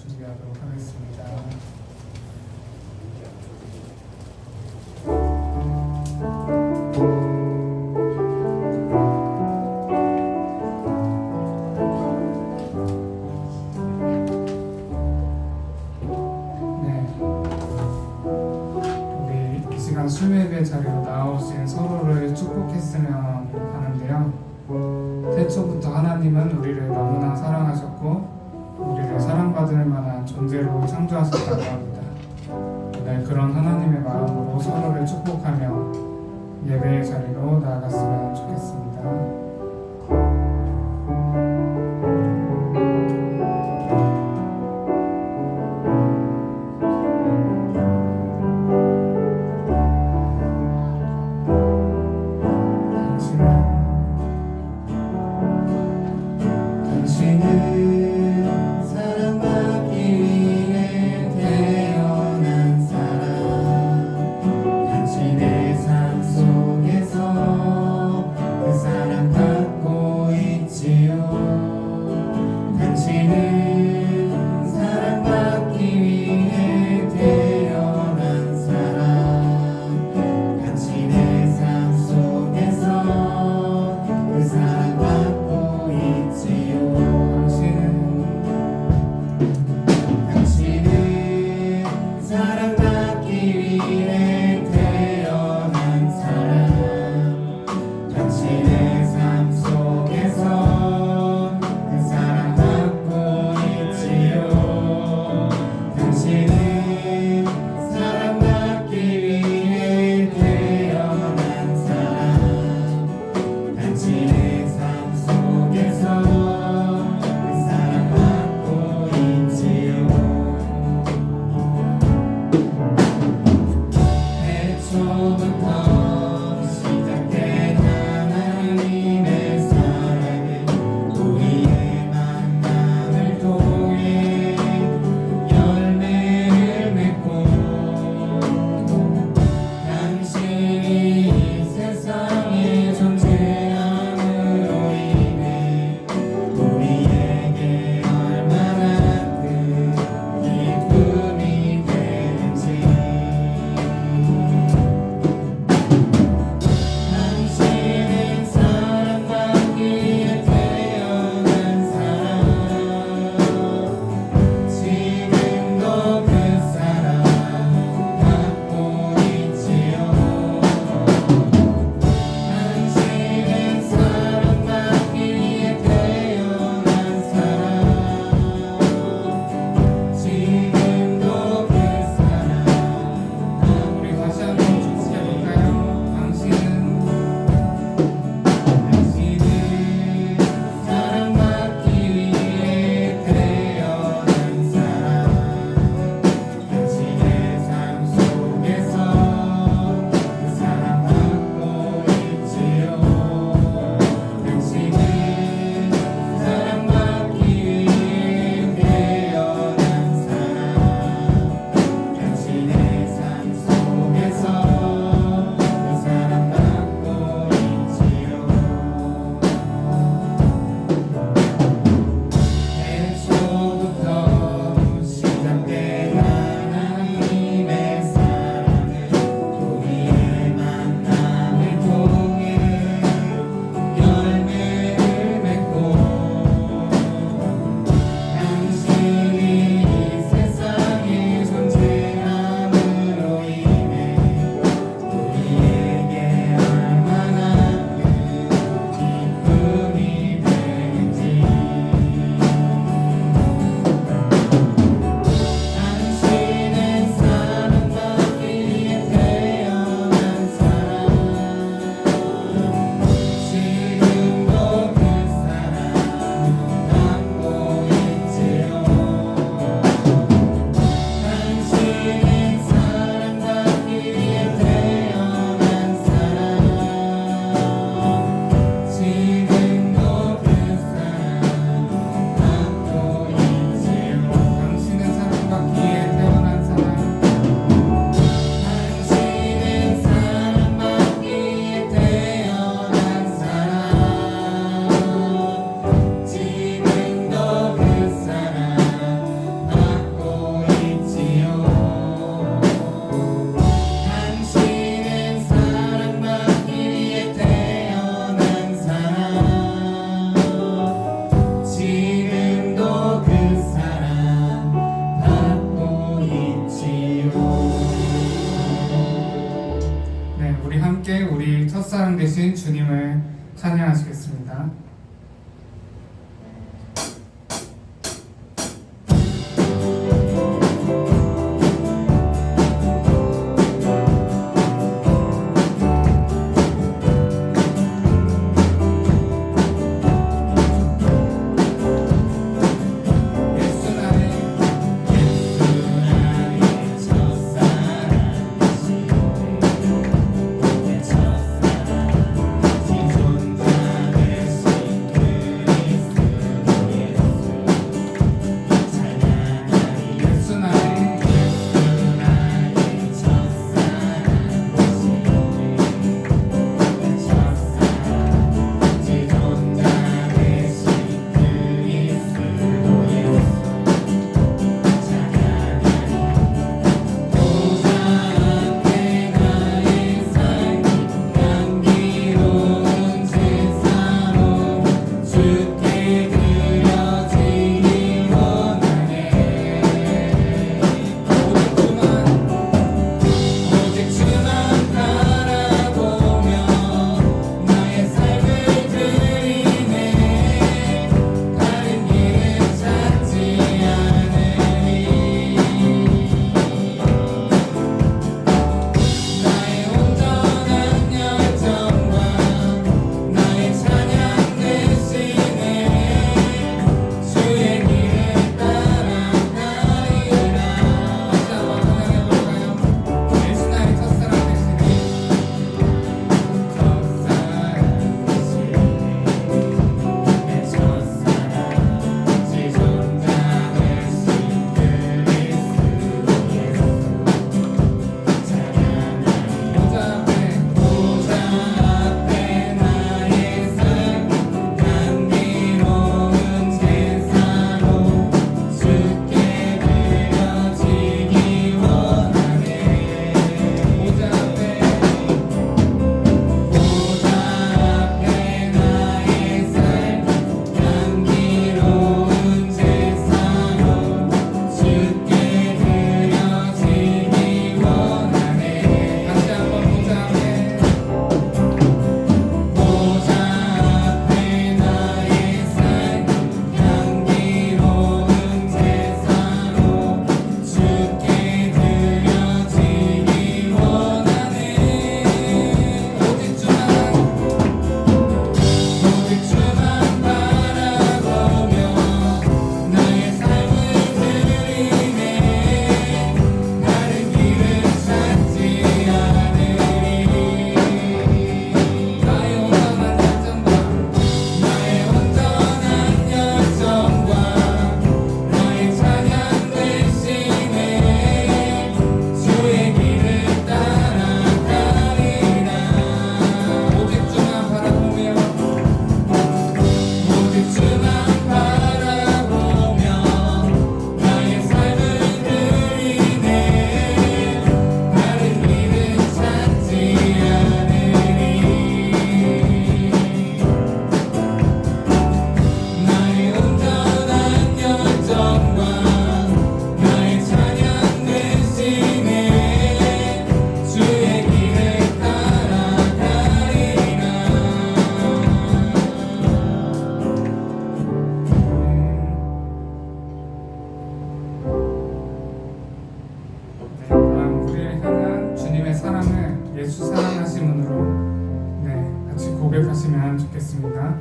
준비하도록 하겠습니다. 수요예배 자리로 나오신 서로를 축복했으면 하는데요. 태초부터 하나님은 우리를 너무나 사랑하셨고 우리를 사랑받을 만한 존재로 창조하셨다고 합니다. 오늘 그런 하나님의 마음으로 서로를 축복하며 예배의 자리로 나아갔으면 좋겠습니다. 당신의 삶 속에서 그 사랑 되신 주님을 찬양하시겠습니다. 예수 사랑하심으로 같이 고백하시면 좋겠습니다.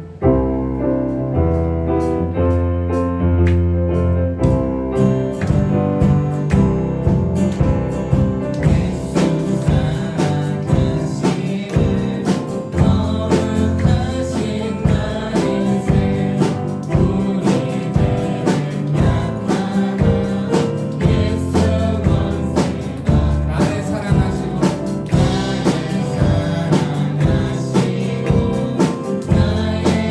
나의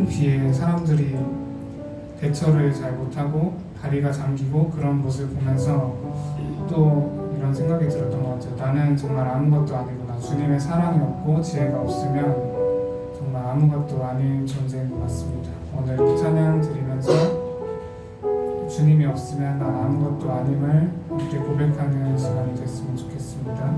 큰 비에 사람들이 대처를 잘 못하고 다리가 잠기고 그런 모습을 보면서 또 이런 생각이 들었던 것 같아요. 나는 정말 아무것도 아니구나. 주님의 사랑이 없고 지혜가 없으면 정말 아무것도 아닌 존재인 것 같습니다. 오늘 이 찬양 드리면서 주님이 없으면 난 아무것도 아님을 함께 고백하는 시간이 됐으면 좋겠습니다.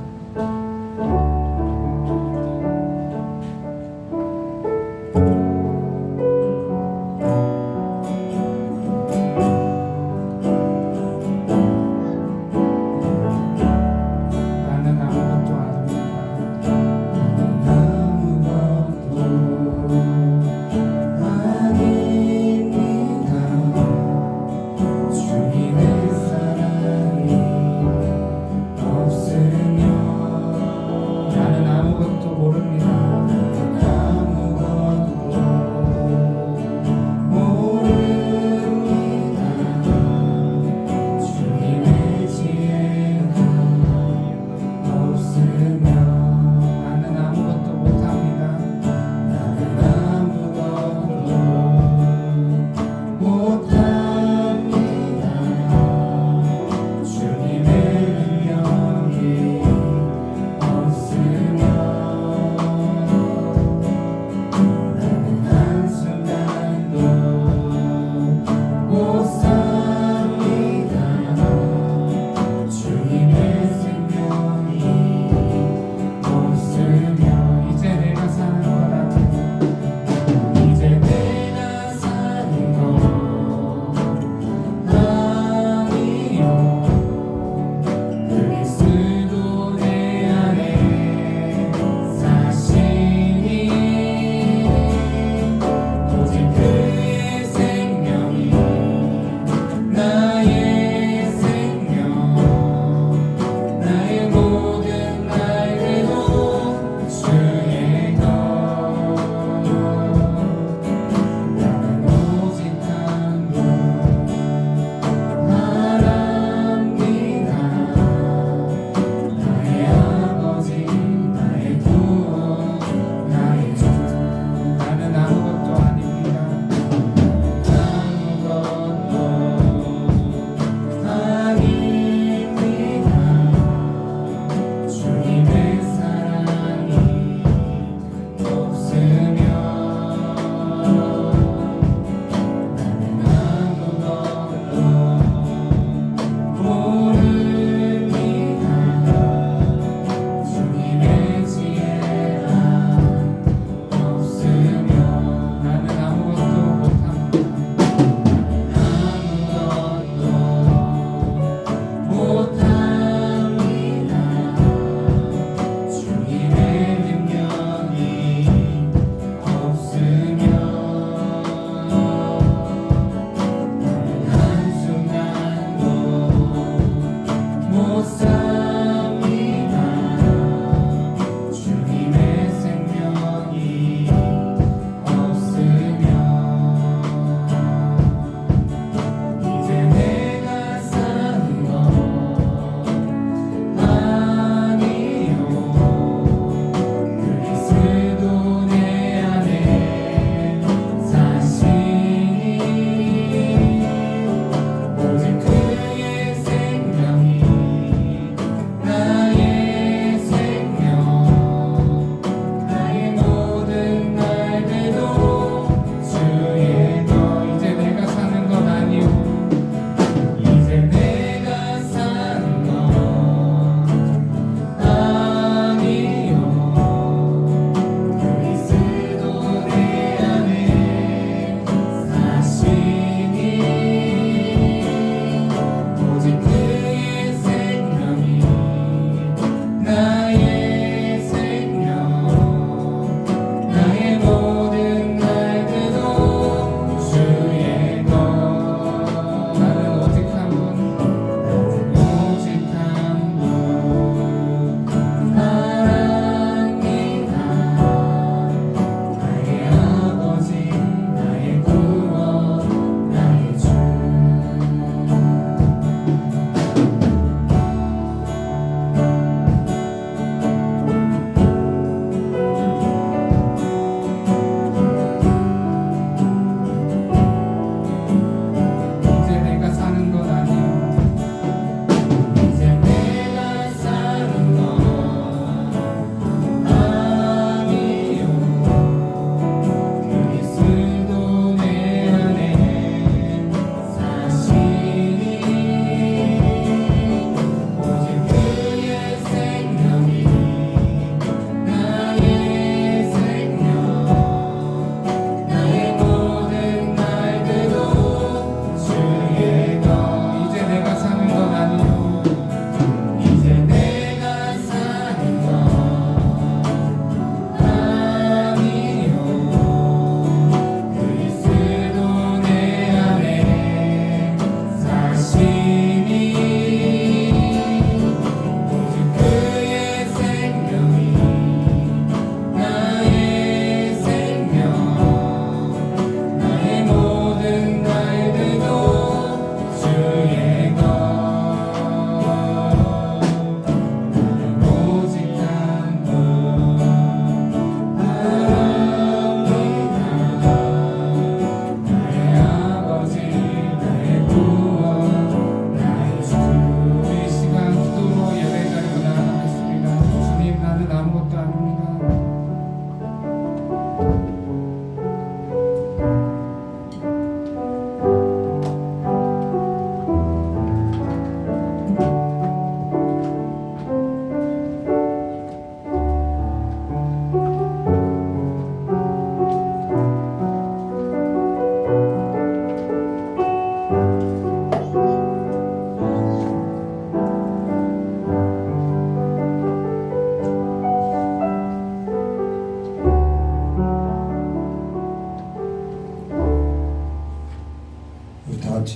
나는 아무것도 아닙니다. 주님의 사랑이 없으면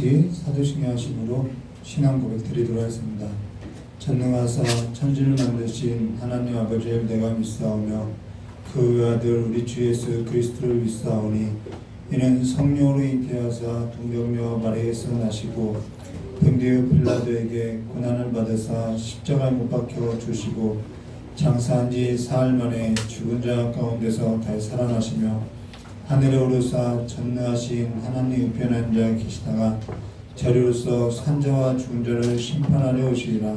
같이 사도신경 하심으로 신앙 고백 드리도록 하겠습니다. 전능하사 천지를 만드신 하나님 아버지를 내가 믿사오며 그 외아들 우리 주 예수 그리스도를 믿사오니 이는 성령으로 잉태하사 동정녀 마리아에서 나시고 본디오 빌라도에게 고난을 받으사 십자가에 못 박혀 주시고 장사한 지 사흘 만에 죽은 자 가운데서 다시 살아나시며 하늘에 오르사 전능하신 하나님 우편에 앉아 계시다가 자리로서 산자와 죽은 자를 심판하려 오시리라.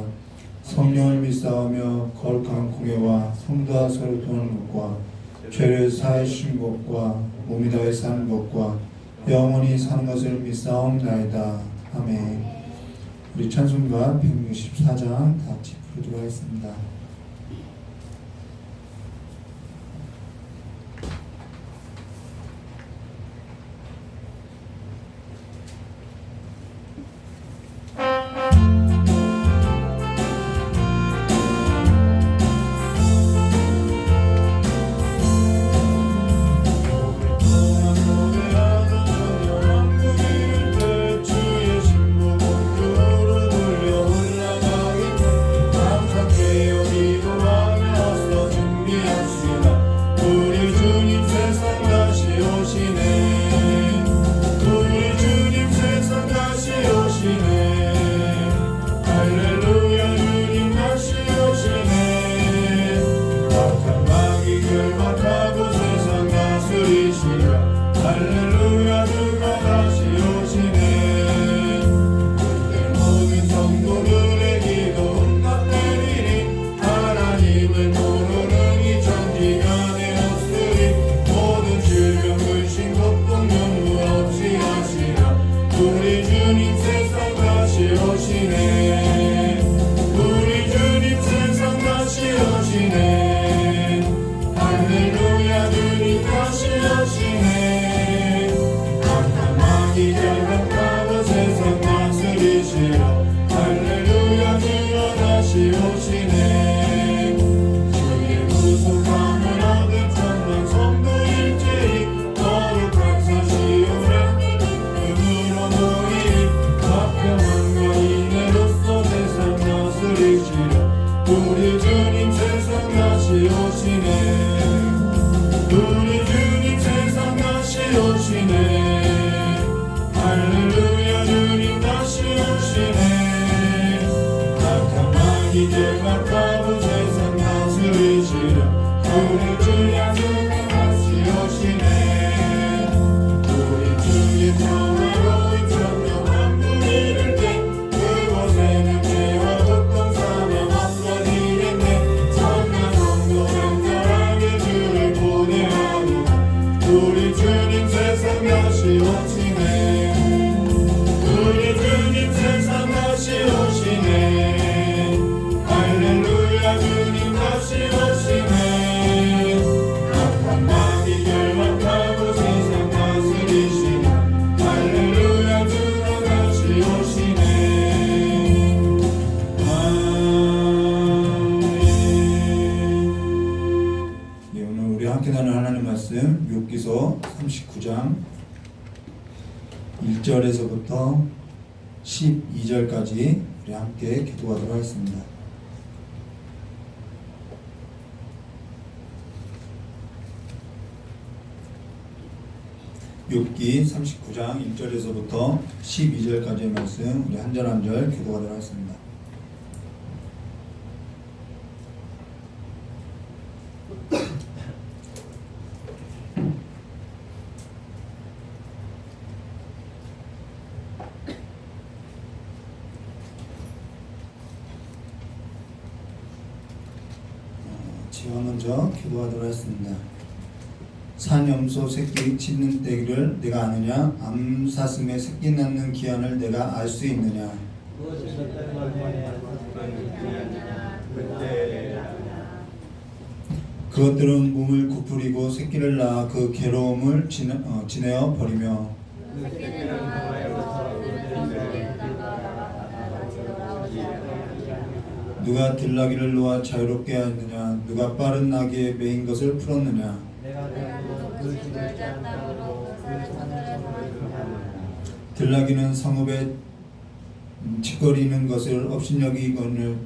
성령을 믿사오며 거룩한 공예와 성도와 서로 도는 것과 죄를 사해 주신 것과 몸이 다해 사는 것과 영원히 사는 것을 믿사옵나이다. 아멘. 우리 찬송가 164장 다 같이 부르도록 하겠습니다. 욥기서 39장 1절에서부터 12절까지 우리 함께 기도하도록 하겠습니다. 욥기 39장 1절에서부터 12절까지의 말씀 우리 한 절 한 절 기도하도록 하겠습니다. 제가 먼저 기도하도록 하겠습니다. 산염소 새끼 짖는 때를 내가 아느냐? 암사슴의 새끼 낳는 기한을 내가 알 수 있느냐? 그것들은 몸을 구부리고 새끼를 낳아 그 괴로움을 지내어 버리며 누가 들나귀를 놓아 자유롭게 하느냐? 누가 빠른 나귀에 매인 것을 풀었느냐? 들나귀는 성읍에 칫거리는 것을 업신여기거늘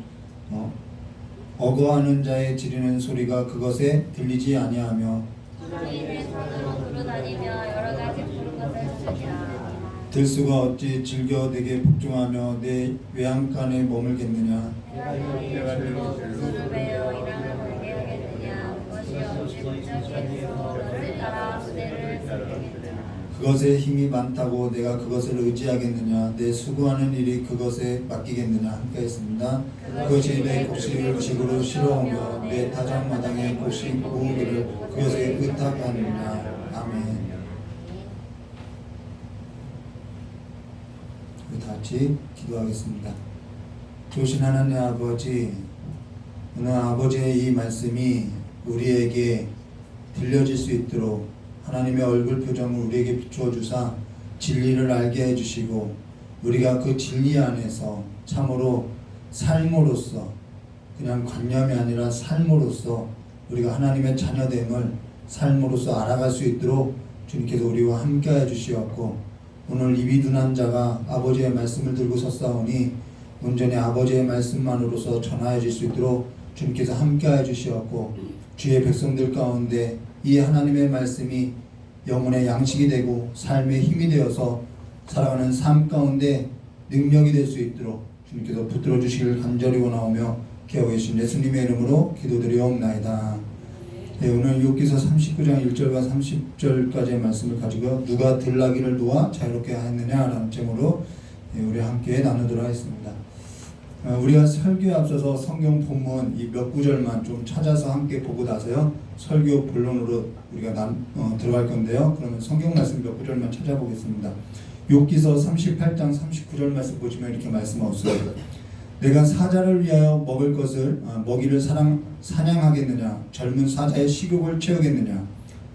어거하는 자의 지르는 소리가 그것에 들리지 아니하며 구름이 내 손으로 두루다니며 여러 가지 푸른 것을 찾으리라. 들수가 어찌 즐겨 내게 복종하며 내 외양간에 머물겠느냐. 내가 너희의 줄로 구슬을 베어 이랑을 걸게 하겠느냐. 그것이 어찌 무적이겠소. 그것을 따라 수레를 살리겠느냐. 그것에 힘이 많다고 내가 그것을 의지하겠느냐. 내 수고하는 일이 그것에 맡기겠느냐. 함께 했습니다. 그것이 내 곡식을 집으로 실어오며 내 타작마당에 곡식 모으기를 그것에 의탁하느냐. 아멘. 우리 다 같이 기도하겠습니다. 좋으신 하나님 아버지, 오늘 아버지의 이 말씀이 우리에게 들려질 수 있도록 하나님의 얼굴 표정을 우리에게 비추어 주사 진리를 알게 해주시고 우리가 그 진리 안에서 참으로 삶으로서 그냥 관념이 아니라 삶으로서 우리가 하나님의 자녀됨을 삶으로서 알아갈 수 있도록 주님께서 우리와 함께 해주시었고 오늘 이 비둔한 자가 아버지의 말씀을 들고 섰사오니 온전히 아버지의 말씀만으로서 전하여질 수 있도록 주님께서 함께 해주시었고 주의 백성들 가운데 이 하나님의 말씀이 영혼의 양식이 되고 삶의 힘이 되어서 살아가는 삶 가운데 능력이 될 수 있도록 주님께서 붙들어 주시길 간절히 원하오며 기하고 계신 예수님의 이름으로 기도드리옵나이다. 네, 오늘 욥기서 39장 1절과 30절까지의 말씀을 가지고 누가 들나귀를 놓아 자유롭게 하였느냐라는 제목으로 우리 함께 나누도록 하겠습니다. 우리가 설교에 앞서서 성경 본문 이 몇 구절만 좀 찾아서 함께 보고 나서요 설교 본론으로 우리가 들어갈 건데요. 그러면 성경 말씀 몇 구절만 찾아보겠습니다. 욥기서 38장 39절 말씀 보시면 이렇게 말씀하셨어요. 내가 사자를 위하여 먹을 것을 먹이를 사냥하겠느냐. 젊은 사자의 식욕을 채우겠느냐.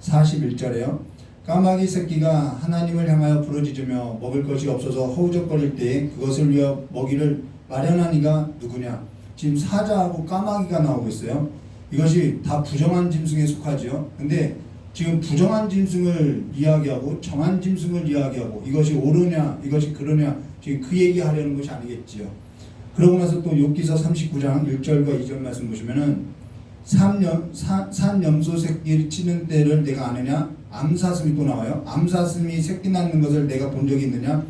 41절에요. 까마귀 새끼가 하나님을 향하여 부르짖으며 먹을 것이 없어서 허우적거릴 때 그것을 위하여 먹이를 마련한 이가 누구냐. 지금 사자하고 까마귀가 나오고 있어요. 이것이 다 부정한 짐승에 속하지요. 근데 지금 부정한 짐승을 이야기하고 정한 짐승을 이야기하고 이것이 옳으냐 이것이 그러냐 지금 그 얘기하려는 것이 아니겠지요. 그러고 나서 또 욥기서 39장 1절과 2절 말씀 보시면은 산 염소 새끼를 치는 때를 내가 아느냐. 암사슴이 또 나와요. 암사슴이 새끼 낳는 것을 내가 본 적이 있느냐.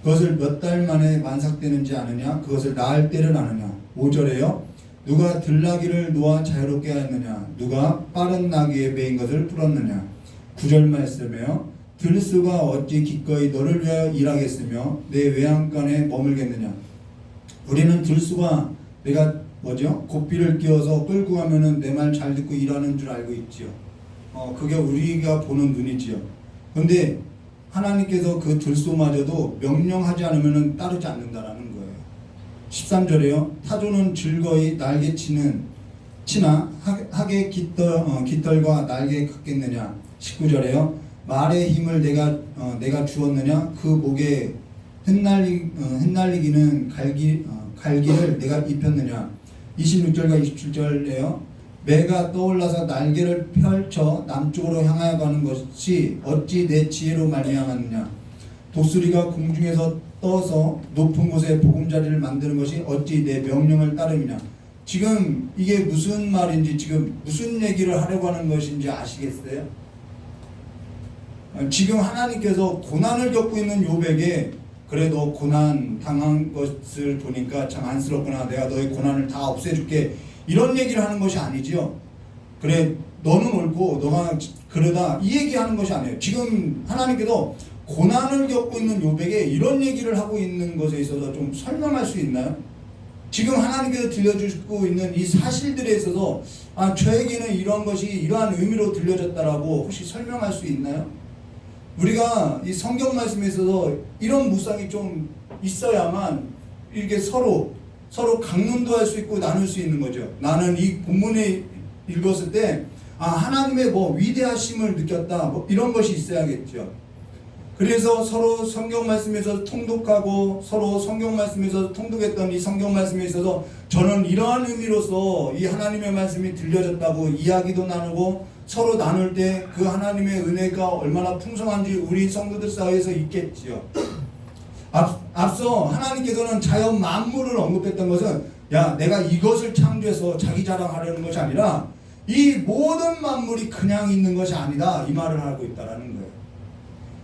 그것을 몇 달 만에 만삭되는지 아느냐. 그것을 낳을 때를 아느냐. 5절에요. 누가 들나귀를 놓아 자유롭게 하였느냐. 누가 빠른 나귀에 매인 것을 풀었느냐. 9절 말씀에요. 들수가 어찌 기꺼이 너를 위하여 일하겠으며 내 외양간에 머물겠느냐. 우리는 들수가 내가 고삐를 끼워서 끌고 가면은 내 말 잘 듣고 일하는 줄 알고 있지요. 그게 우리가 보는 눈이지요. 근데 하나님께서 그 들소마저도 명령하지 않으면은 따르지 않는다라는 거예요. 13절에요. 타조는 즐거이 날개 치나 하게 깃털과 날개 갖겠느냐. 19절에요. 말의 힘을 내가 주었느냐. 그 목에 흩날리기는 갈기를 내가 입혔느냐. 26절과 27절에요. 매가 떠올라서 날개를 펼쳐 남쪽으로 향하여 가는 것이 어찌 내 지혜로 말미암았느냐. 독수리가 공중에서 떠서 높은 곳에 보금자리를 만드는 것이 어찌 내 명령을 따름이냐. 지금 이게 무슨 말인지 지금 무슨 얘기를 하려고 하는 것인지 아시겠어요? 지금 하나님께서 고난을 겪고 있는 욥에게 그래 너 고난 당한 것을 보니까 참 안쓰럽구나. 내가 너의 고난을 다 없애줄게. 이런 얘기를 하는 것이 아니지요. 그래 너는 옳고 너가 그러다 이 얘기하는 것이 아니에요. 지금 하나님께서 고난을 겪고 있는 욥에게 이런 얘기를 하고 있는 것에 있어서 좀 설명할 수 있나요? 지금 하나님께서 들려주고 있는 이 사실들에 있어서 저에게는 이런 것이 이러한 의미로 들려졌다라고 혹시 설명할 수 있나요? 우리가 이 성경 말씀에 있어서 이런 묵상이 좀 있어야만 이렇게 서로 강론도 할 수 있고 나눌 수 있는 거죠. 나는 이 본문에 읽었을 때 하나님의 위대하심을 느꼈다 이런 것이 있어야겠죠. 그래서 서로 성경 말씀에서 통독하고 서로 성경 말씀에서 통독했던 이 성경 말씀에 있어서 저는 이러한 의미로서 이 하나님의 말씀이 들려졌다고 이야기도 나누고 서로 나눌 때 그 하나님의 은혜가 얼마나 풍성한지 우리 성도들 사이에서 있겠지요. 앞서 하나님께서는 자연 만물을 언급했던 것은 야 내가 이것을 창조해서 자기 자랑하려는 것이 아니라 이 모든 만물이 그냥 있는 것이 아니다 이 말을 하고 있다라는 거예요.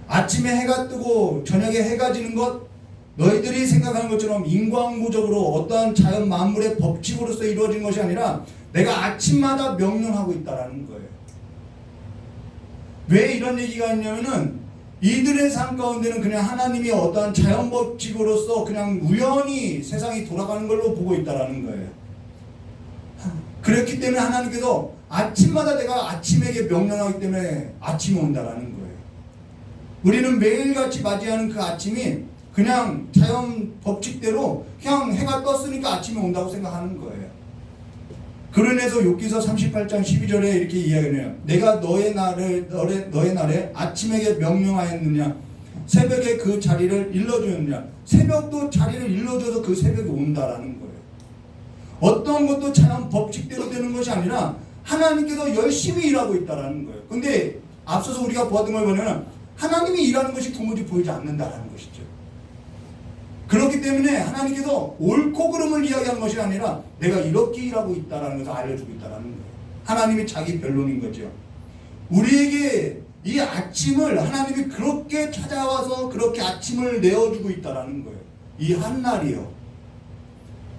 아침에 해가 뜨고 저녁에 해가 지는 것 너희들이 생각하는 것처럼 인과응보적으로 어떠한 자연 만물의 법칙으로서 이루어진 것이 아니라 내가 아침마다 명령하고 있다라는 거예요. 왜 이런 얘기가 있냐면은 이들의 삶 가운데는 그냥 하나님이 어떠한 자연 법칙으로서 그냥 우연히 세상이 돌아가는 걸로 보고 있다라는 거예요. 그렇기 때문에 하나님께서 아침마다 내가 아침에게 명령하기 때문에 아침이 온다라는 거예요. 우리는 매일같이 맞이하는 그 아침이 그냥 자연 법칙대로 그냥 해가 떴으니까 아침이 온다고 생각하는 거예요. 그러면서 욥기서 38장 12절에 이렇게 이야기해요. 내가 너의 날에 아침에게 명령하였느냐 새벽에 그 자리를 일러주었느냐. 새벽도 자리를 일러줘서 그 새벽이 온다라는 거예요. 어떤 것도 자연 법칙대로 되는 것이 아니라 하나님께서 열심히 일하고 있다라는 거예요. 근데 앞서서 우리가 보았던 걸 보면 하나님이 일하는 것이 도무지 보이지 않는다라는 것이죠. 그렇기 때문에 하나님께서 옳고 그름을 이야기하는 것이 아니라 내가 이렇게 일하고 있다라는 것을 알려주고 있다라는 거예요. 하나님이 자기 변론인 거죠. 우리에게 이 아침을 하나님이 그렇게 찾아와서 그렇게 아침을 내어주고 있다라는 거예요. 이 한날이요.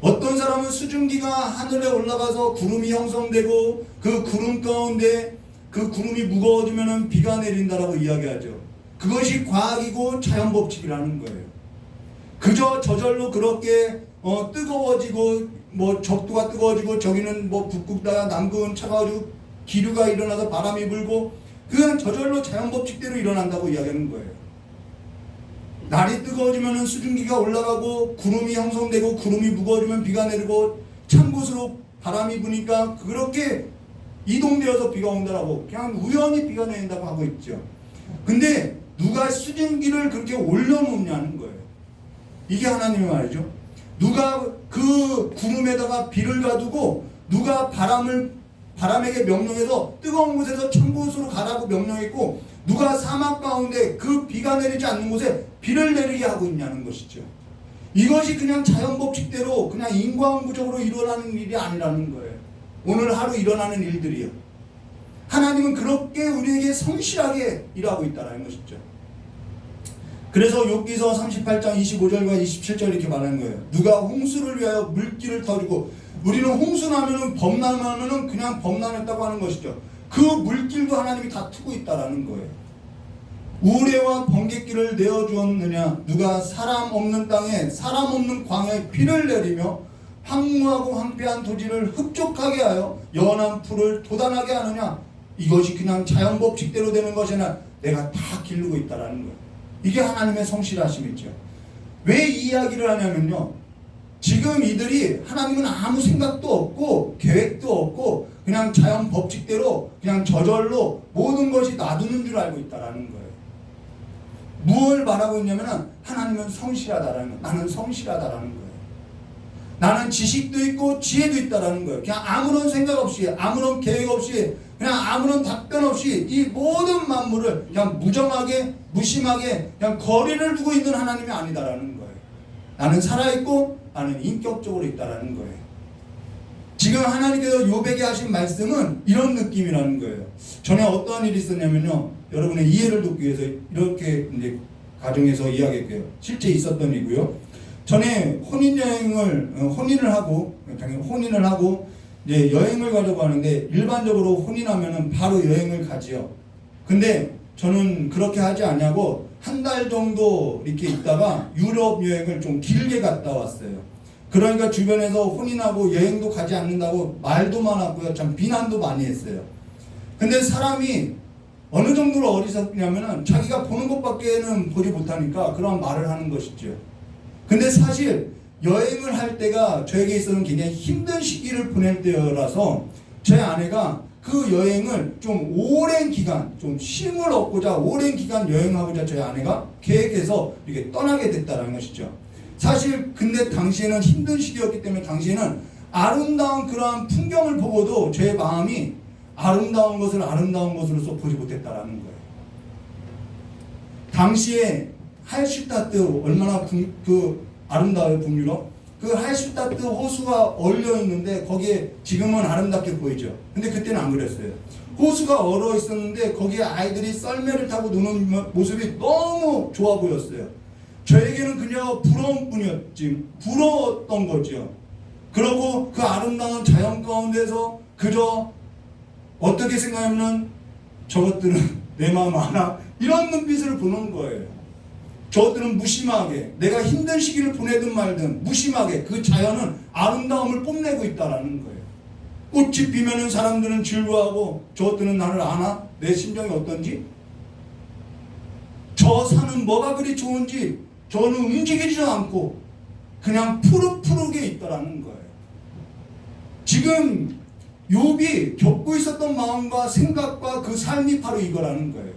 어떤 사람은 수증기가 하늘에 올라가서 구름이 형성되고 그 구름 가운데 그 구름이 무거워지면 비가 내린다라고 이야기하죠. 그것이 과학이고 자연법칙이라는 거예요. 그저 저절로 그렇게 뜨거워지고 뭐 적도가 뜨거워지고 저기는 뭐 북극다 남극은 차가워지고 기류가 일어나서 바람이 불고 그냥 저절로 자연법칙대로 일어난다고 이야기하는 거예요. 날이 뜨거워지면 수증기가 올라가고 구름이 형성되고 구름이 무거워지면 비가 내리고 찬 곳으로 바람이 부니까 그렇게 이동되어서 비가 온다라고 그냥 우연히 비가 내린다고 하고 있죠. 근데 누가 수증기를 그렇게 올려놓냐는 거예요. 이게 하나님의 말이죠. 누가 그 구름에다가 비를 가두고 누가 바람에게 명령해서 뜨거운 곳에서 찬 곳으로 가라고 명령했고 누가 사막 가운데 그 비가 내리지 않는 곳에 비를 내리게 하고 있냐는 것이죠. 이것이 그냥 자연법칙대로 그냥 인과응보적으로 일어나는 일이 아니라는 거예요. 오늘 하루 일어나는 일들이요. 하나님은 그렇게 우리에게 성실하게 일하고 있다는 것이죠. 그래서 욥기서 38장 25절과 27절 이렇게 말하는 거예요. 누가 홍수를 위하여 물길을 터주고 우리는 홍수 나면은 범람하면은 그냥 범람했다고 하는 것이죠. 그 물길도 하나님이 다 트고 있다라는 거예요. 우레와 번갯길을 내어주었느냐. 누가 사람 없는 땅에 사람 없는 광야에 비를 내리며 황무하고 황폐한 토지를 흡족하게 하여 연한 풀을 돋아나게 하느냐. 이것이 그냥 자연법칙대로 되는 것이 아니라 내가 다 기르고 있다라는 거예요. 이게 하나님의 성실하심이죠. 왜 이 이야기를 하냐면요. 지금 이들이 하나님은 아무 생각도 없고 계획도 없고 그냥 자연 법칙대로 그냥 저절로 모든 것이 놔두는 줄 알고 있다라는 거예요. 무엇을 말하고 있냐면 하나님은 성실하다라는 거예요. 나는 성실하다라는 거예요. 나는 지식도 있고 지혜도 있다라는 거예요. 그냥 아무런 생각 없이 아무런 계획 없이 그냥 아무런 답변 없이 이 모든 만물을 그냥 무정하게 무심하게 그냥 거리를 두고 있는 하나님이 아니다라는 거예요. 나는 살아있고 나는 인격적으로 있다라는 거예요. 지금 하나님께서 욥에게 하신 말씀은 이런 느낌이라는 거예요. 전에 어떠한 일이 있었냐면요. 여러분의 이해를 돕기 위해서 이렇게 이제 가정에서 이야기할게요. 실제 있었던 일이고요. 전에 혼인을 하고 이제 여행을 가려고 하는데 일반적으로 혼인하면은 바로 여행을 가지요. 근데 저는 그렇게 하지 않냐고 한 달 정도 이렇게 있다가 유럽 여행을 좀 길게 갔다 왔어요. 그러니까 주변에서 혼인하고 여행도 가지 않는다고 말도 많았고요. 참 비난도 많이 했어요. 근데 사람이 어느 정도로 어리석냐면은 자기가 보는 것밖에는 보지 못하니까 그런 말을 하는 것이죠. 근데 사실 여행을 할 때가 저에게 있어서는 굉장히 힘든 시기를 보낼 때라서 제 아내가 그 여행을 좀 오랜 기간 좀 쉼을 얻고자 오랜 기간 여행하고자 저희 아내가 계획해서 이렇게 떠나게 됐다는 것이죠. 사실 근데 당시에는 힘든 시기였기 때문에 당시에는 아름다운 그러한 풍경을 보고도 제 마음이 아름다운 것을 아름다운 것으로서 보지 못했다라는 거예요. 당시에 할슈타트 얼마나 그 아름다워요. 북유럽 그 할슈타트 호수가 얼려 있는데 거기에 지금은 아름답게 보이죠. 근데 그때는 안 그랬어요. 호수가 얼어 있었는데 거기에 아이들이 썰매를 타고 노는 모습이 너무 좋아 보였어요. 저에게는 그냥 부러운 뿐이었지, 부러웠던 거죠. 그러고 그 아름다운 자연 가운데서 그저 어떻게 생각하면 저것들은 내 마음 알아? 이런 눈빛을 보는 거예요. 저것들은 무심하게 내가 힘든 시기를 보내든 말든 무심하게 그 자연은 아름다움을 뽐내고 있다라는 거예요. 꽃이 피면은 사람들은 즐거워하고 저것들은 나를 아나? 내 심정이 어떤지? 저 산은 뭐가 그리 좋은지 저는 움직이지도 않고 그냥 푸릇푸르게 있다라는 거예요. 지금 욥이 겪고 있었던 마음과 생각과 그 삶이 바로 이거라는 거예요.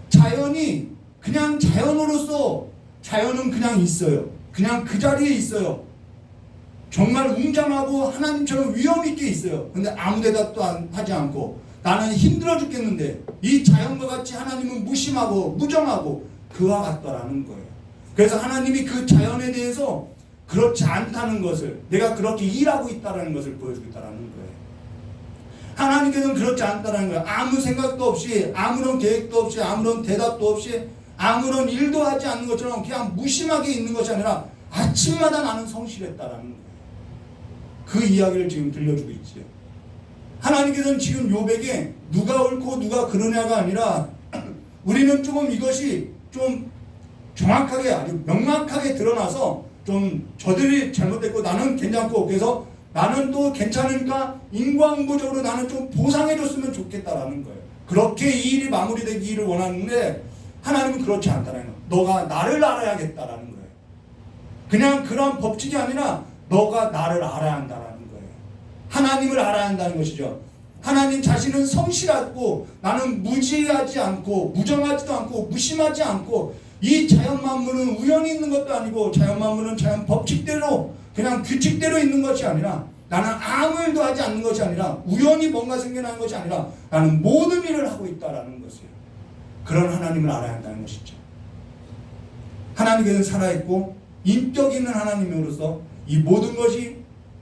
자연이 그냥 자연으로서 자연은 그냥 있어요. 그냥 그 자리에 있어요. 정말 웅장하고 하나님처럼 위험 있게 있어요. 근데 아무 대답도 하지 않고 나는 힘들어 죽겠는데 이 자연과 같이 하나님은 무심하고 무정하고 그와 같다라는 거예요. 그래서 하나님이 그 자연에 대해서 그렇지 않다는 것을 내가 그렇게 일하고 있다는 것을 보여주겠다라는 거예요. 하나님께서는 그렇지 않다는 거예요. 아무 생각도 없이 아무런 계획도 없이 아무런 대답도 없이 아무런 일도 하지 않는 것처럼 그냥 무심하게 있는 것이 아니라 아침마다 나는 성실했다라는 거예요. 그 이야기를 지금 들려주고 있죠. 하나님께서는 지금 욥에게 누가 옳고 누가 그러냐가 아니라 우리는 조금 이것이 좀 정확하게 아주 명확하게 드러나서 좀 저들이 잘못됐고 나는 괜찮고 그래서 나는 또 괜찮으니까 인과응보적으로 나는 좀 보상해줬으면 좋겠다라는 거예요. 그렇게 이 일이 마무리되기를 원하는데 하나님은 그렇지 않다는 거예요. 너가 나를 알아야겠다라는 거예요. 그냥 그런 법칙이 아니라 너가 나를 알아야 한다라는 거예요. 하나님을 알아야 한다는 것이죠. 하나님 자신은 성실하고 나는 무지하지 않고 무정하지도 않고 무심하지 않고 이 자연 만물은 우연히 있는 것도 아니고 자연 만물은 자연 법칙대로 그냥 규칙대로 있는 것이 아니라 나는 아무 일도 하지 않는 것이 아니라 우연히 뭔가 생겨나는 것이 아니라 나는 모든 일을 하고 있다라는 것이에요. 그런 하나님을 알아야 한다는 것이죠. 하나님께서는 살아있고 인격 있는 하나님으로서 이 모든 것이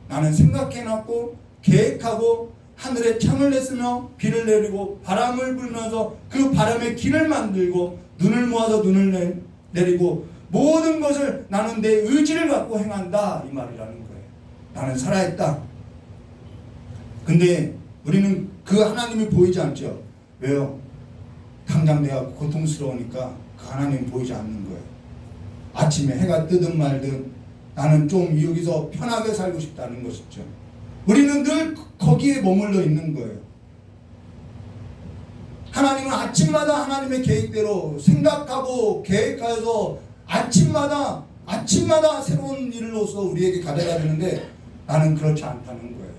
나는 생각해놨고 계획하고 하늘에 창을 냈으며 비를 내리고 바람을 불면서 그 바람에 길을 만들고 눈을 모아서 눈을 내리고 모든 것을 나는 내 의지를 갖고 행한다 이 말이라는 거예요. 나는 살아있다. 근데 우리는 그 하나님이 보이지 않죠. 왜요? 당장 내가 고통스러우니까 그 하나님이 보이지 않는 거예요. 아침에 해가 뜨든 말든 나는 좀 여기서 편하게 살고 싶다는 것이죠. 우리는 늘 거기에 머물러 있는 거예요. 하나님은 아침마다 하나님의 계획대로 생각하고 계획해서 아침마다 새로운 일로서 우리에게 가져다 주는데 나는 그렇지 않다는 거예요.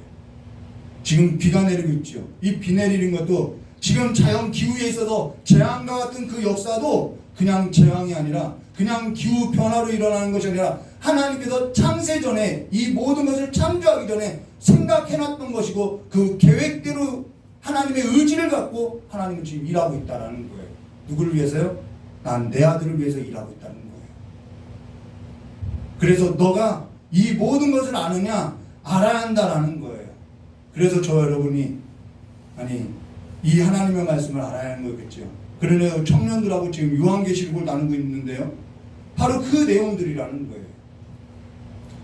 지금 비가 내리고 있죠. 이 비 내리는 것도 지금 자연 기후에 있어서 재앙과 같은 그 역사도 그냥 재앙이 아니라 그냥 기후 변화로 일어나는 것이 아니라 하나님께서 창세 전에 이 모든 것을 창조하기 전에 생각해놨던 것이고 그 계획대로 하나님의 의지를 갖고 하나님은 지금 일하고 있다는 거예요. 누구를 위해서요? 난 내 아들을 위해서 일하고 있다는 거예요. 그래서 너가 이 모든 것을 아느냐? 알아야 한다라는 거예요. 그래서 저 여러분이 이 하나님의 말씀을 알아야 하는 거겠죠. 그러네요. 청년들하고 지금 요한계시록을 나누고 있는데요. 바로 그 내용들이라는 거예요.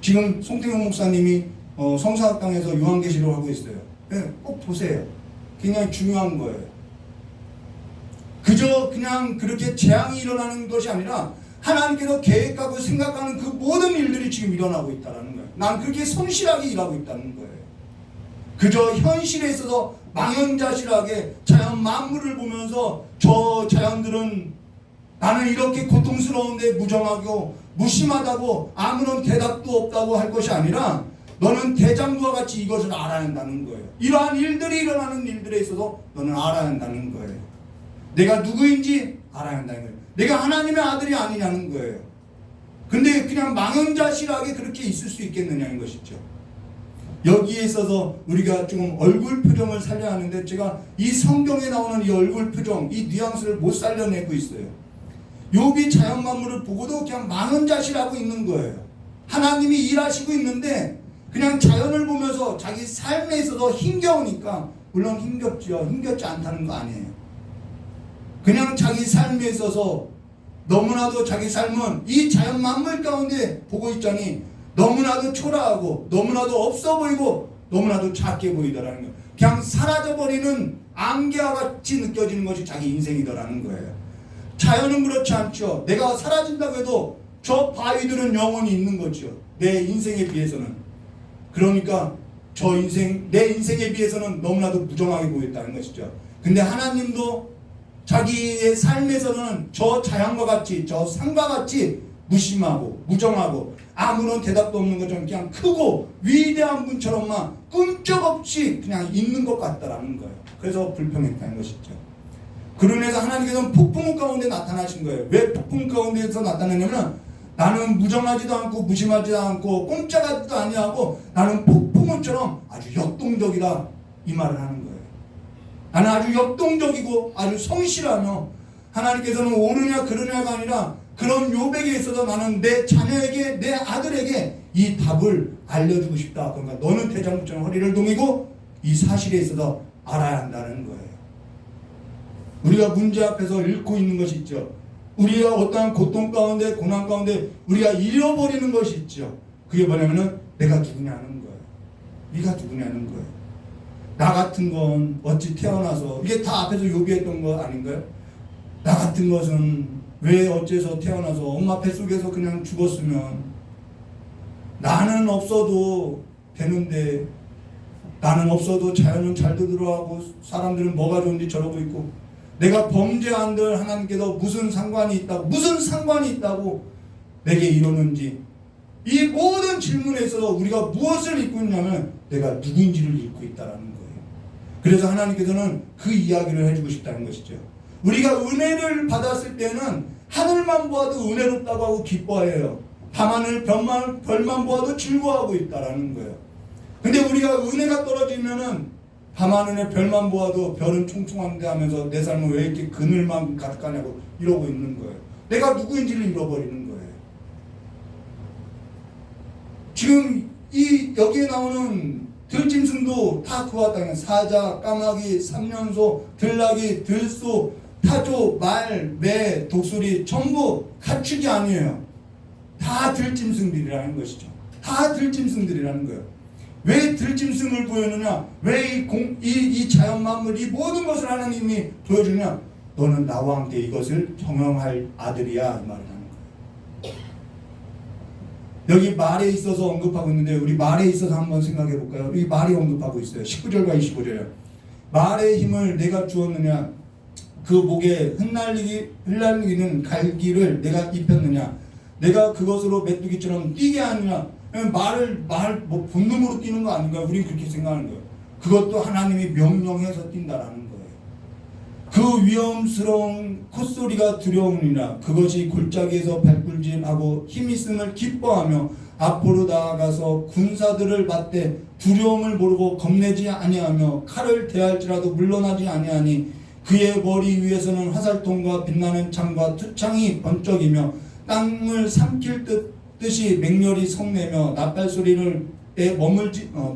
지금 송태경 목사님이 성사학당에서 요한계시록을 하고 있어요. 네, 꼭 보세요. 굉장히 중요한 거예요. 그저 그냥 그렇게 재앙이 일어나는 것이 아니라 하나님께서 계획하고 생각하는 그 모든 일들이 지금 일어나고 있다는 거예요. 난 그렇게 성실하게 일하고 있다는 거예요. 그저 현실에 있어서 망연자실하게 자연 만물을 보면서 저 자연들은 나는 이렇게 고통스러운데 무정하고 무심하다고 아무런 대답도 없다고 할 것이 아니라 너는 대장부와 같이 이것을 알아야 한다는 거예요. 이러한 일들이 일어나는 일들에 있어서 너는 알아야 한다는 거예요. 내가 누구인지 알아야 한다는 거예요. 내가 하나님의 아들이 아니냐는 거예요. 근데 그냥 망연자실하게 그렇게 있을 수 있겠느냐는 것이죠. 여기에 있어서 우리가 조금 얼굴 표정을 살려야 하는데 제가 이 성경에 나오는 이 얼굴 표정, 이 뉘앙스를 못 살려내고 있어요. 욥이 자연 만물을 보고도 그냥 망언자실하고 있는 거예요. 하나님이 일하시고 있는데 그냥 자연을 보면서 자기 삶에 있어서 힘겨우니까, 물론 힘겹죠. 힘겹지 않다는 거 아니에요. 그냥 자기 삶에 있어서 너무나도 자기 삶은 이 자연 만물 가운데 보고 있자니 너무나도 초라하고 너무나도 없어 보이고 너무나도 작게 보이더라는 거예요. 그냥 사라져버리는 안개와 같이 느껴지는 것이 자기 인생이더라는 거예요. 자연은 그렇지 않죠. 내가 사라진다고 해도 저 바위들은 영원히 있는 거죠. 내 인생에 비해서는. 그러니까 저 인생, 내 인생에 비해서는 너무나도 무정하게 보였다는 것이죠. 근데 하나님도 자기의 삶에서는 저 자연과 같이, 저 산과 같이 무심하고 무정하고 아무런 대답도 없는 것처럼 그냥 크고 위대한 분처럼만 꿈쩍없이 그냥 있는 것 같다라는 거예요. 그래서 불평했다는 것이죠. 그러면서 하나님께서는 폭풍 가운데 나타나신 거예요. 왜 폭풍 가운데서 나타나냐면, 나는 무정하지도 않고 무심하지도 않고 꼼짝하지도 아니하고 나는 폭풍우처럼 아주 역동적이다, 이 말을 하는 거예요. 나는 아주 역동적이고 아주 성실하며, 하나님께서는 오느냐 그러냐가 아니라 그런 욥에게 있어서 나는 내 자녀에게, 내 아들에게 이 답을 알려주고 싶다. 그러니까 너는 대장부처럼 허리를 동이고 이 사실에 있어서 알아야 한다는 거예요. 우리가 문제 앞에서 잃고 있는 것이 있죠. 우리가 어떠한 고통 가운데, 고난 가운데 우리가 잃어버리는 것이 있죠. 그게 뭐냐면은 내가 누구냐는 거예요. 네가 누구냐는 거예요. 나 같은 건 어찌 태어나서, 이게 다 앞에서 요비했던 거 아닌가요? 나 같은 것은 왜 어째서 태어나서 엄마 뱃속에서 그냥 죽었으면, 나는 없어도 되는데, 나는 없어도 자연은 잘 되더라고, 사람들은 뭐가 좋은지 저러고 있고, 내가 범죄한들 하나님께서 무슨 상관이 있다고, 무슨 상관이 있다고 내게 이러는지, 이 모든 질문에 있어서 우리가 무엇을 잊고 있냐면 내가 누구인지를 잊고 있다는 거예요. 그래서 하나님께서는 그 이야기를 해주고 싶다는 것이죠. 우리가 은혜를 받았을 때는 하늘만 보아도 은혜롭다고 하고 기뻐해요. 밤하늘 별만 보아도 즐거워하고 있다는 거예요. 근데 우리가 은혜가 떨어지면은 밤하늘에 별만 보아도 별은 총총한데 하면서 내 삶은 왜 이렇게 그늘만 가득하냐고 이러고 있는 거예요. 내가 누구인지를 잃어버리는 거예요. 지금 이 여기에 나오는 들짐승도 다 그와 같아요. 사자, 까마귀, 삼년소, 들나귀, 들소, 타조, 말, 매, 독수리 전부 가축이 아니에요. 다 들짐승들이라는 것이죠. 다 들짐승들이라는 거예요. 왜 들짐승을 보여주냐? 왜 이 자연 만물, 이 모든 것을 하나님이 보여주냐? 너는 나와 함께 이것을 경영할 아들이야, 이 말을 하는 거예요. 여기 말에 있어서 언급하고 있는데, 우리 말에 있어서 한번 생각해 볼까요? 이 말이 언급하고 있어요. 19절과 25절이에요. 말의 힘을 내가 주었느냐? 그 목에 흩날리는 갈기를 내가 입혔느냐? 내가 그것으로 메뚜기처럼 뛰게 하느냐? 말 본능으로 뛰는 거 아닌가요? 우린 그렇게 생각하는 거예요. 그것도 하나님이 명령해서 뛴다라는 거예요. 그 위험스러운 콧소리가 두려우니라. 그것이 골짜기에서 발굴질하고 힘있음을 기뻐하며 앞으로 나아가서 군사들을 맞대 두려움을 모르고 겁내지 아니하며 칼을 대할지라도 물러나지 아니하니 그의 머리 위에서는 화살통과 빛나는 창과 투창이 번쩍이며 땅을 삼킬 뜻이 맹렬히 성내며 나팔소리를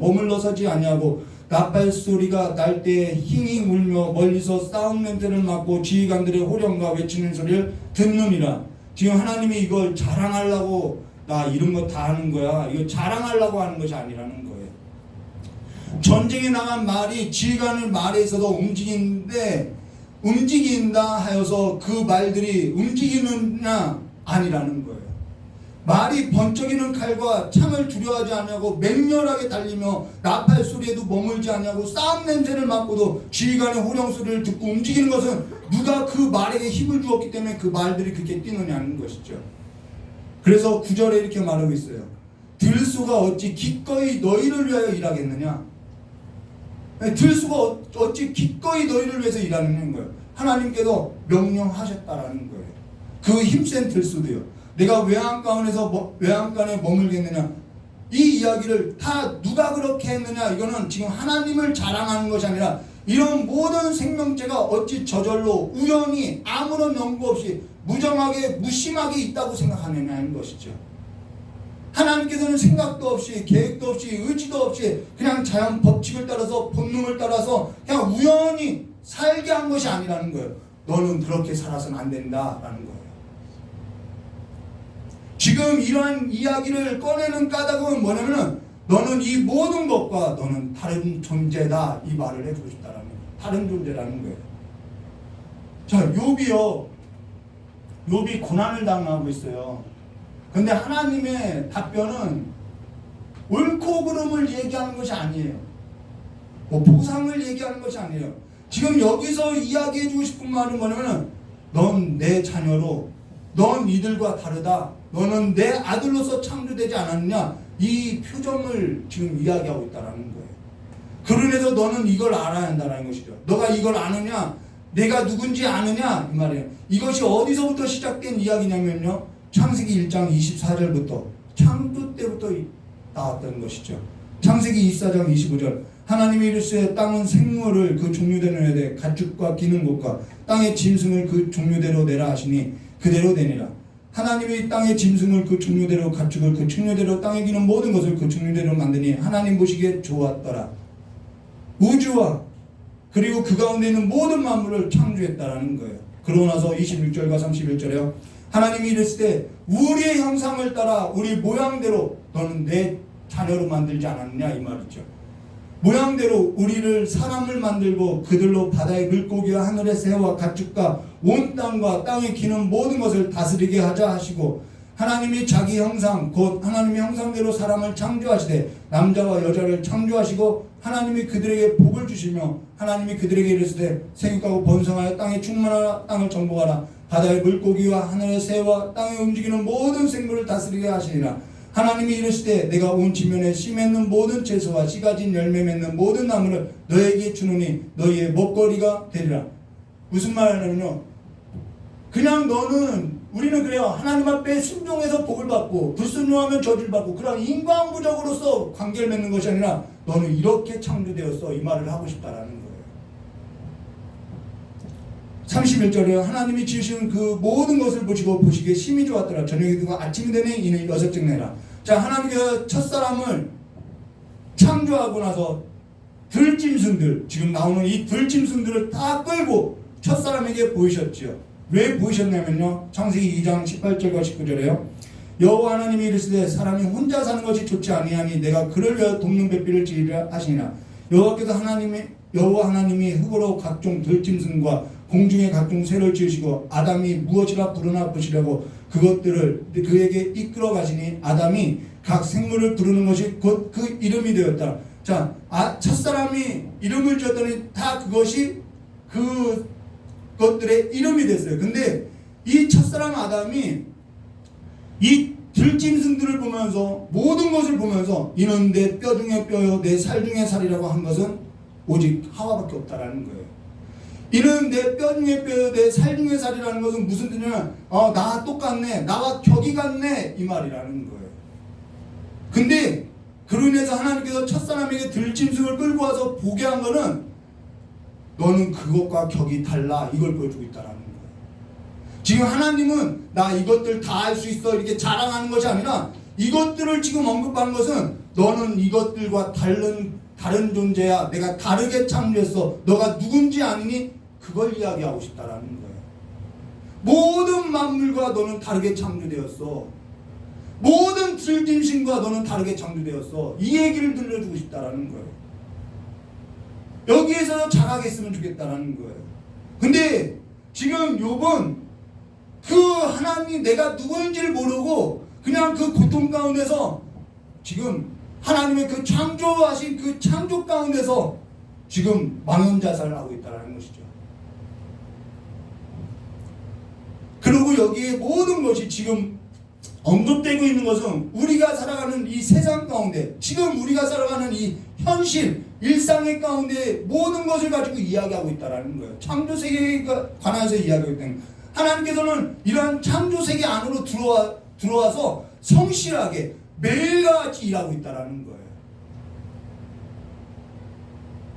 머물러서지 아니하고 나팔소리가 날 때에 힝히 울며 멀리서 싸움 냄새를 맡고 지휘관들의 호령과 외치는 소리를 듣느니라. 지금 하나님이 이걸 자랑하려고 나 이런 거 다 하는 거야, 이거 자랑하려고 하는 것이 아니라는 거예요. 전쟁에 나간 말이 지휘관의 말에 있어서 움직인다 하여서 그 말들이 움직이느냐 아니라는 거예요. 말이 번쩍이는 칼과 창을 두려워하지 않냐고 맹렬하게 달리며 나팔 소리에도 머물지 않냐고 싸움 냄새를 맡고도 지휘관의 호령 소리를 듣고 움직이는 것은 누가 그 말에게 힘을 주었기 때문에 그 말들이 그렇게 뛰느냐는 것이죠. 그래서 9절에 이렇게 말하고 있어요. 들소가 어찌 기꺼이 너희를 위하여 일하겠느냐? 들소가 어찌 기꺼이 너희를 위해서 일하는 거예요. 하나님께서 명령하셨다라는 거예요. 그 힘센 들소도요. 내가 외양간에 머물겠느냐? 이 이야기를 다 누가 그렇게 했느냐? 이거는 지금 하나님을 자랑하는 것이 아니라 이런 모든 생명체가 어찌 저절로 우연히 아무런 연구 없이 무정하게 무심하게 있다고 생각하느냐는 것이죠. 하나님께서는 생각도 없이 계획도 없이 의지도 없이 그냥 자연 법칙을 따라서 본능을 따라서 그냥 우연히 살게 한 것이 아니라는 거예요. 너는 그렇게 살아서는 안 된다라는 거예요. 지금 이러한 이야기를 꺼내는 까닭은 뭐냐면은 너는 이 모든 것과 너는 다른 존재다 이 말을 해주고 싶다라는 거예요. 다른 존재라는 거예요. 자, 욥이 고난을 당하고 있어요. 근데 하나님의 답변은 옳고 그름을 얘기하는 것이 아니에요. 뭐 보상을 얘기하는 것이 아니에요. 지금 여기서 이야기해주고 싶은 말은 뭐냐면은 넌 내 자녀로, 넌 이들과 다르다, 너는 내 아들로서 창조되지 않았느냐, 이 표정을 지금 이야기하고 있다는 거예요. 그러면서 너는 이걸 알아야 한다는 것이죠. 너가 이걸 아느냐, 내가 누군지 아느냐 이 말이에요. 이것이 어디서부터 시작된 이야기냐면요, 창세기 1장 24절부터 창조 때부터 나왔던 것이죠. 창세기 24장 25절 하나님이 이르시되 땅은 생물을 그 종류대로 내되 가축과 기는 것과 땅의 짐승을 그 종류대로 내라 하시니 그대로 되니라. 하나님이 땅의 짐승을 그 종류대로 가축을 그 종류대로 땅에 기는 모든 것을 그 종류대로 만드니 하나님 보시기에 좋았더라. 우주와 그리고 그 가운데 있는 모든 만물을 창조했다라는 거예요. 그러고 나서 26절과 31절에요. 하나님이 이르시되 우리의 형상을 따라 우리 모양대로 너는 내 자녀로 만들지 않았느냐 이 말이죠. 모양대로 우리를 사람을 만들고 그들로 바다의 물고기와 하늘의 새와 가축과 온 땅과 땅에 기는 모든 것을 다스리게 하자 하시고 하나님이 자기 형상 곧 하나님의 형상대로 사람을 창조하시되 남자와 여자를 창조하시고 하나님이 그들에게 복을 주시며 하나님이 그들에게 이르시되 생육하고 번성하여 땅에 충만하라 땅을 정복하라 바다의 물고기와 하늘의 새와 땅에 움직이는 모든 생물을 다스리게 하시니라. 하나님이 이르시되 내가 온 지면에 씨 맺는 모든 채소와 씨 가진 열매 맺는 모든 나무를 너에게 주노니 너희의 먹거리가 되리라. 무슨 말이냐면요, 그냥 너는 우리는 그래요. 하나님 앞에 순종해서 복을 받고 불순종하면 저주를 받고 그런 인과응보적으로서 관계를 맺는 것이 아니라 너는 이렇게 창조되었어 이 말을 하고 싶다라는 거예요. 31절에 하나님이 지으신 그 모든 것을 보시고 보시기에 심히 좋았더라. 저녁이 되고 아침이 되니 이는 여섯째 내라. 자, 하나님께서 첫사람을 창조하고 나서 들짐승들, 지금 나오는 이 들짐승들을 다 끌고 첫사람에게 보이셨지요. 왜 보이셨냐면요, 창세기 2장 18절과 19절에요. 여호와 하나님이 이르시되 사람이 혼자 사는 것이 좋지 아니하니 내가 그를 위하여 돕는 배필을 지으려 하시니라. 여호와 하나님이 흙으로 각종 들짐승과 공중의 각종 새를 지으시고 아담이 무엇이라 부르나 보시려고 그것들을 그에게 이끌어 가시니 아담이 각 생물을 부르는 것이 곧 그 이름이 되었다. 자, 첫사람이 이름을 지었더니 다 그것이 그것들의 이름이 됐어요. 근데 이 첫사람 아담이 이 들짐승들을 보면서 모든 것을 보면서 이는 내 뼈 중에 뼈요 내 살 중에 살이라고 한 것은 오직 하와밖에 없다라는 거예요. 이는 내 뼈 중에 뼈요 내 살 중에 살이라는 것은 무슨 뜻이냐면 나와 똑같네, 나와 격이 같네 이 말이라는 거예요. 근데 그로 인해서 하나님께서 첫사람에게 들짐승을 끌고 와서 보게 한 거는 너는 그것과 격이 달라 이걸 보여주고 있다라는 거예요. 지금 하나님은 나 이것들 다 할 수 있어 이렇게 자랑하는 것이 아니라 이것들을 지금 언급하는 것은 너는 이것들과 다른 존재야. 내가 다르게 창조했어. 너가 누군지 아니니 그걸 이야기하고 싶다라는 거예요. 모든 만물과 너는 다르게 창조되었어. 모든 들짐승과 너는 다르게 창조되었어. 이 얘기를 들려주고 싶다라는 거예요. 여기에서 자각했으면 좋겠다라는 거예요. 근데 지금 욥은 그 하나님 내가 누구인지를 모르고 그냥 그 고통 가운데서 지금 하나님의 그 창조하신 그 창조 가운데서 지금 망연자살을 하고 있다는 것이죠. 그리고 여기에 모든 것이 지금 언급되고 있는 것은 우리가 살아가는 이 세상 가운데 지금 우리가 살아가는 이 현실 일상의 가운데 모든 것을 가지고 이야기하고 있다는 거예요. 창조 세계에 관해서 이야기하고 있다는 거예요. 하나님께서는 이러한 창조 세계 안으로 들어와서 성실하게 매일같이 일하고 있다는 거예요.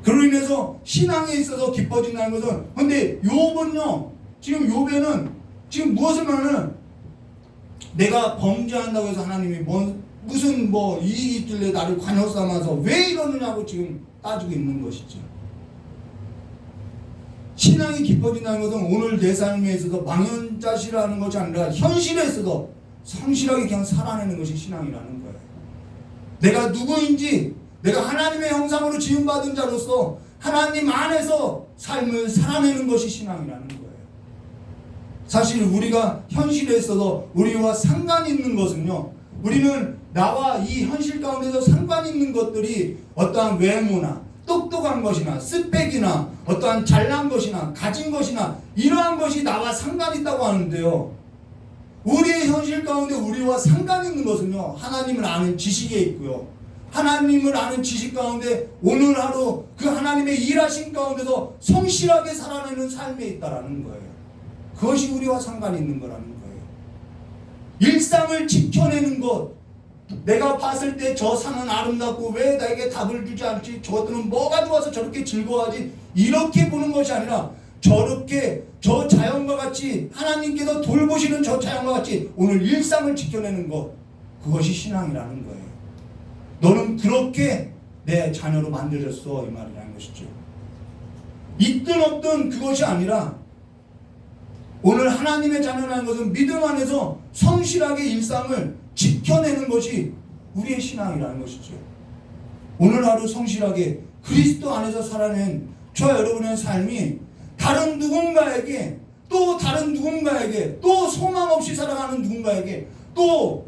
그로 인해서 신앙에 있어서 기뻐진다는 것은, 근데 욥은요, 지금 욥에는 지금 무엇을 말하는, 내가 범죄한다고 해서 하나님이 무슨 이익이 있길래 나를 관역 삼아서 왜 이러느냐고 지금 따지고 있는 것이죠. 신앙이 기뻐진다는 것은 오늘 내 삶에 있어서 망연자실하는 것이 아니라 현실에 있어서 성실하게 그냥 살아내는 것이 신앙이라는 거예요. 내가 누구인지, 내가 하나님의 형상으로 지음받은 자로서 하나님 안에서 삶을 살아내는 것이 신앙이라는 거예요. 사실 우리가 현실에 있어서 우리와 상관이 있는 것은요, 우리는 나와 이 현실 가운데서 상관이 있는 것들이 어떠한 외모나 똑똑한 것이나 스펙이나 어떠한 잘난 것이나 가진 것이나 이러한 것이 나와 상관이 있다고 하는데요, 우리의 현실 가운데 우리와 상관이 있는 것은요, 하나님을 아는 지식에 있고요, 하나님을 아는 지식 가운데 오늘 하루 그 하나님의 일하신 가운데서 성실하게 살아내는 삶에 있다라는 거예요. 그것이 우리와 상관이 있는 거라는 거예요. 일상을 지켜내는 것, 내가 봤을 때 저 산은 아름답고 왜 나에게 답을 주지 않지, 저들은 뭐가 좋아서 저렇게 즐거워하지, 이렇게 보는 것이 아니라 저렇게 저 자연과 같이 하나님께서 돌보시는 저 자연과 같이 오늘 일상을 지켜내는 것, 그것이 신앙이라는 거예요. 너는 그렇게 내 자녀로 만들어졌어, 이 말이라는 것이죠. 있든 없든 그것이 아니라 오늘 하나님의 자녀라는 것은 믿음 안에서 성실하게 일상을 지켜내는 것이 우리의 신앙이라는 것이죠. 오늘 하루 성실하게 그리스도 안에서 살아낸 저와 여러분의 삶이 다른 누군가에게, 또 다른 누군가에게, 또 소망 없이 살아가는 누군가에게, 또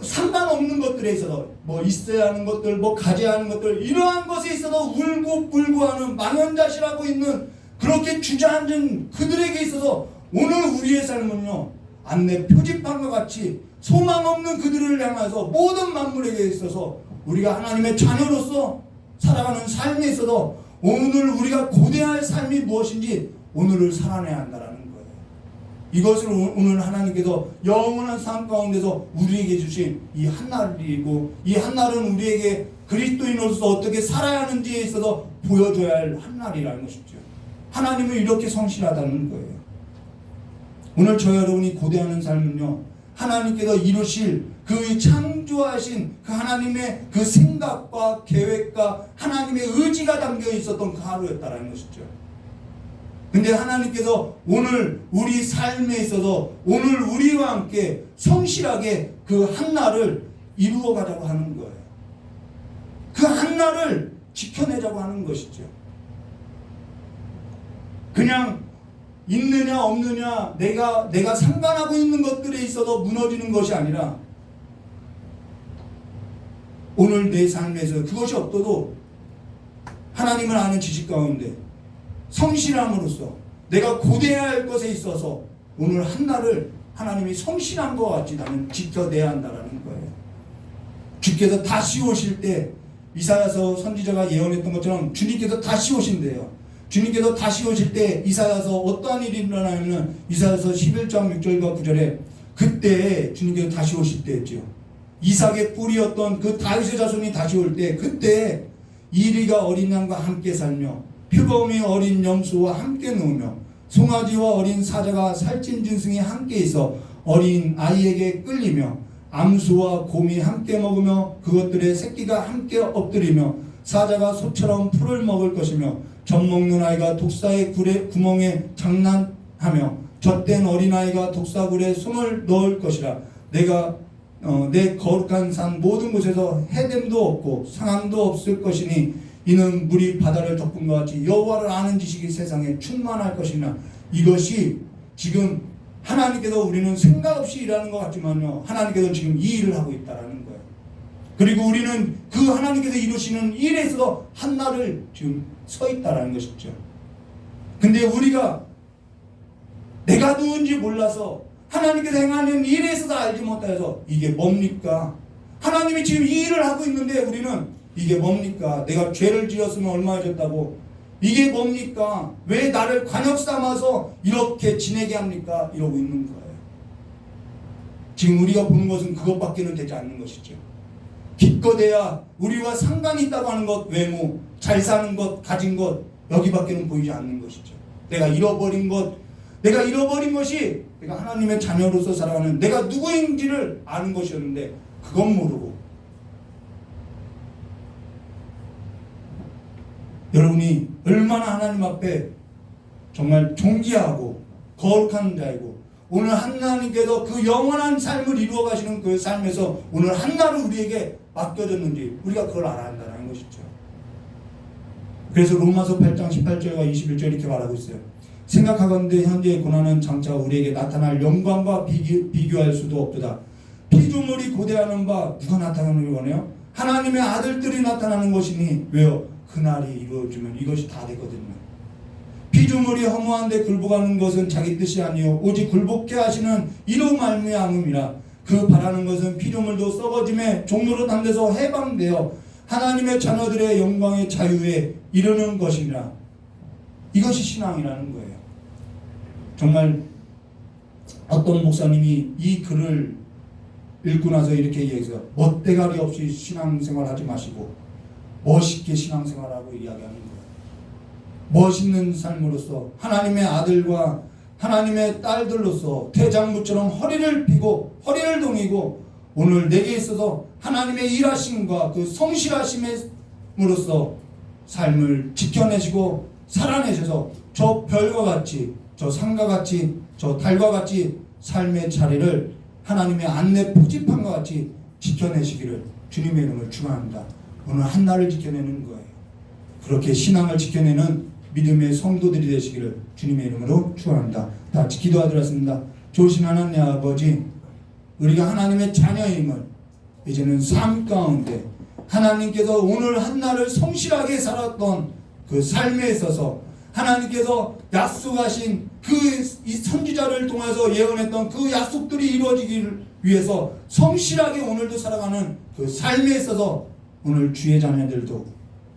상관없는 것들에 있어서 있어야 하는 것들, 가져야 하는 것들, 이러한 것에 있어서 울고 불고하는 망연자실하고 있는 그렇게 주저앉은 그들에게 있어서 오늘 우리의 삶은요, 안내 표지판과 같이 소망 없는 그들을 향해서 모든 만물에게 있어서 우리가 하나님의 자녀로서 살아가는 삶에 있어서 오늘 우리가 고대할 삶이 무엇인지 오늘을 살아내야 한다는 거예요. 이것을 오늘 하나님께서 영원한 삶 가운데서 우리에게 주신 이 한날이고, 이 한날은 우리에게 그리스도인으로서 어떻게 살아야 하는지에 있어서 보여줘야 할 한날이라는 것이죠. 하나님은 이렇게 성실하다는 거예요. 오늘 저 여러분이 고대하는 삶은요, 하나님께서 이루실 그 창조하신 그 하나님의 그 생각과 계획과 하나님의 의지가 담겨 있었던 그 하루였다라는 것이죠. 근데 하나님께서 오늘 우리 삶에 있어서 오늘 우리와 함께 성실하게 그 한날을 이루어 가자고 하는 거예요. 그 한날을 지켜내자고 하는 것이죠. 그냥 있느냐 없느냐 내가 상관하고 있는 것들에 있어서 무너지는 것이 아니라 오늘 내 삶에서 그것이 없어도 하나님을 아는 지식 가운데 성실함으로써 내가 고대해야 할 것에 있어서 오늘 한날을 하나님이 성실한 것 같이 나는 지켜내야 한다는 거예요. 주께서 다시 오실 때 이사야서 선지자가 예언했던 것처럼 주님께서 다시 오신대요. 주님께서 다시 오실 때 이사야서 어떠한 일이 일어나냐면 이사야서 11장 6절과 9절에 그때 주님께서 다시 오실 때 했죠. 이삭의 뿌리였던 그 다윗의 자손이 다시 올 때 그때 이리가 어린 양과 함께 살며 표범이 어린 염소와 함께 누우며 송아지와 어린 사자가 살찐 짐승이 함께 있어 어린 아이에게 끌리며 암소와 곰이 함께 먹으며 그것들의 새끼가 함께 엎드리며 사자가 소처럼 풀을 먹을 것이며 젖먹는 아이가 독사의 구멍에 장난하며 젖된 어린아이가 독사굴에 손을 넣을 것이라. 내가 내 거룩한 산 모든 곳에서 해됨도 없고 상함도 없을 것이니 이는 물이 바다를 덮은 것 같이 여호와를 아는 지식이 세상에 충만할 것이나. 이것이 지금 하나님께서 우리는 생각 없이 일하는 것 같지만요, 하나님께서 지금 이 일을 하고 있다는 거예요. 그리고 우리는 그 하나님께서 이루시는 일에 있어서 한날을 지금 서 있다는 것이죠. 근데 우리가 내가 누군지 몰라서 하나님께서 행하는 일에 있어서 알지 못해서 이게 뭡니까? 하나님이 지금 이 일을 하고 있는데 우리는 이게 뭡니까? 내가 죄를 지었으면 얼마나 졌다고, 이게 뭡니까? 왜 나를 관역 삼아서 이렇게 지내게 합니까? 이러고 있는 거예요. 지금 우리가 보는 것은 그것밖에는 되지 않는 것이죠. 기껏해야 우리와 상관이 있다고 하는 것, 외모, 잘 사는 것, 가진 것, 여기밖에는 보이지 않는 것이죠. 내가 잃어버린 것이 내가 하나님의 자녀로서 살아가는 내가 누구인지를 아는 것이었는데 그건 모르고 여러분이 얼마나 하나님 앞에 정말 존귀하고 거룩한 자이고 오늘 하나님께서 그 영원한 삶을 이루어 가시는 그 삶에서 오늘 한나를 우리에게 맡겨졌는지 우리가 그걸 알아야 한다는 것이죠. 그래서 로마서 8장 18절과 21절 이렇게 말하고 있어요. 생각하건대 현재의 고난은 장차 우리에게 나타날 영광과 비교할 수도 없도다. 피조물이 고대하는 바 누가 나타나는 걸 원해요? 하나님의 아들들이 나타나는 것이니 왜요? 그날이 이루어지면 이것이 다 되거든요. 피조물이 허무한데 굴복하는 것은 자기 뜻이 아니요 오직 굴복케 하시는 이로 말미암음이라. 그 바라는 것은 피조물도 썩어짐의 종로로 담대서 해방되어 하나님의 자녀들의 영광의 자유에 이르는 것이니라. 이것이 신앙이라는 거예요. 정말 어떤 목사님이 이 글을 읽고 나서 이렇게 얘기해서 멋대가리 없이 신앙생활 하지 마시고 멋있게 신앙생활하고 이야기하는 거예요. 멋있는 삶으로서 하나님의 아들과 하나님의 딸들로서 대장부처럼 허리를 펴고 허리를 동이고 오늘 내게 있어서 하나님의 일하심과 그 성실하심으로써 삶을 지켜내시고 살아내셔서 저 별과 같이 저 산과 같이 저 달과 같이 삶의 자리를 하나님의 안내 표지판과 같이 지켜내시기를 주님의 이름을 축원합니다. 오늘 한나를 지켜내는 거예요. 그렇게 신앙을 지켜내는 믿음의 성도들이 되시기를 주님의 이름으로 축원합니다. 다 같이 기도하도록 좋으신 하나님 아버지, 우리가 하나님의 자녀임을 이제는 삶 가운데 하나님께서 오늘 한나를 성실하게 살았던 그 삶에 있어서 하나님께서 약속하신 이 선지자를 통해서 예언했던 그 약속들이 이루어지기를 위해서 성실하게 오늘도 살아가는 그 삶에 있어서 오늘 주의 자녀들도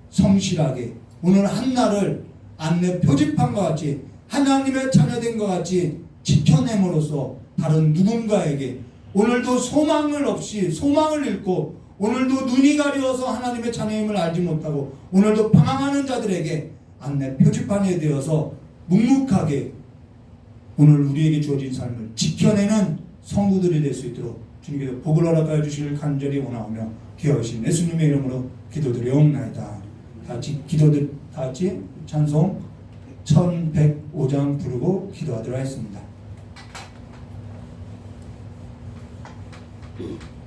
성실하게 오늘 한나를 안내 표지판과 같이 하나님의 자녀된 것 같이 지켜냄으로써 다른 누군가에게 오늘도 소망을 없이 소망을 잃고 오늘도 눈이 가려워서 하나님의 자녀임을 알지 못하고 오늘도 방황하는 자들에게 안내 표지판이 되어서 묵묵하게 오늘 우리에게 주어진 삶을 지켜내는 성도들이 될 수 있도록 주님께서 복을 허락하여 주시길 간절히 원하오며 기억하신 예수님의 이름으로 기도드리옵나이다. 다 같이 찬송 1105장 부르고 기도하도록 하겠습니다. 구원하여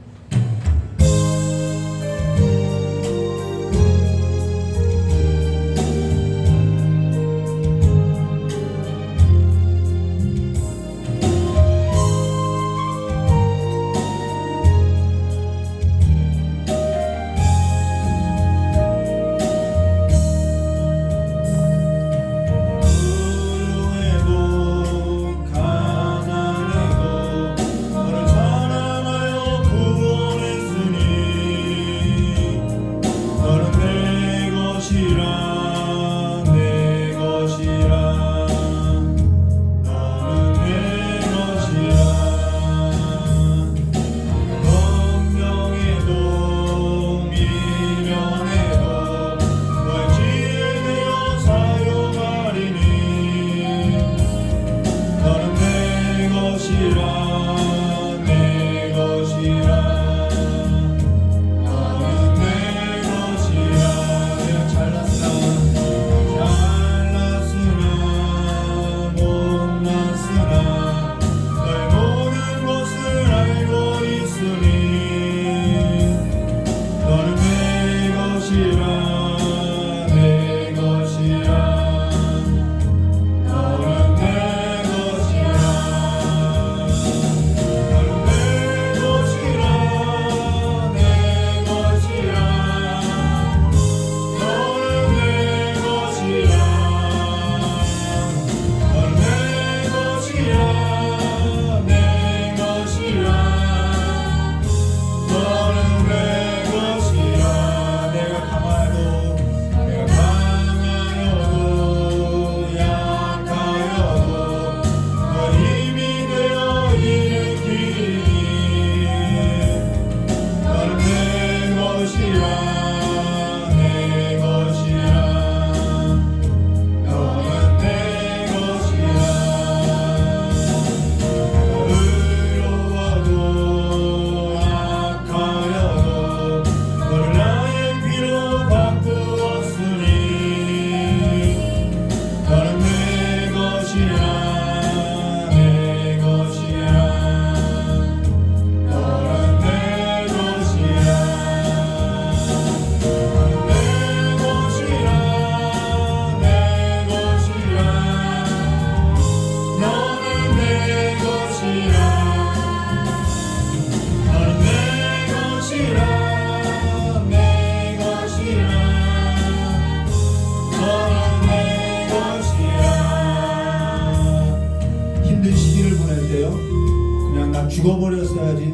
내가 죽어버렸어야지,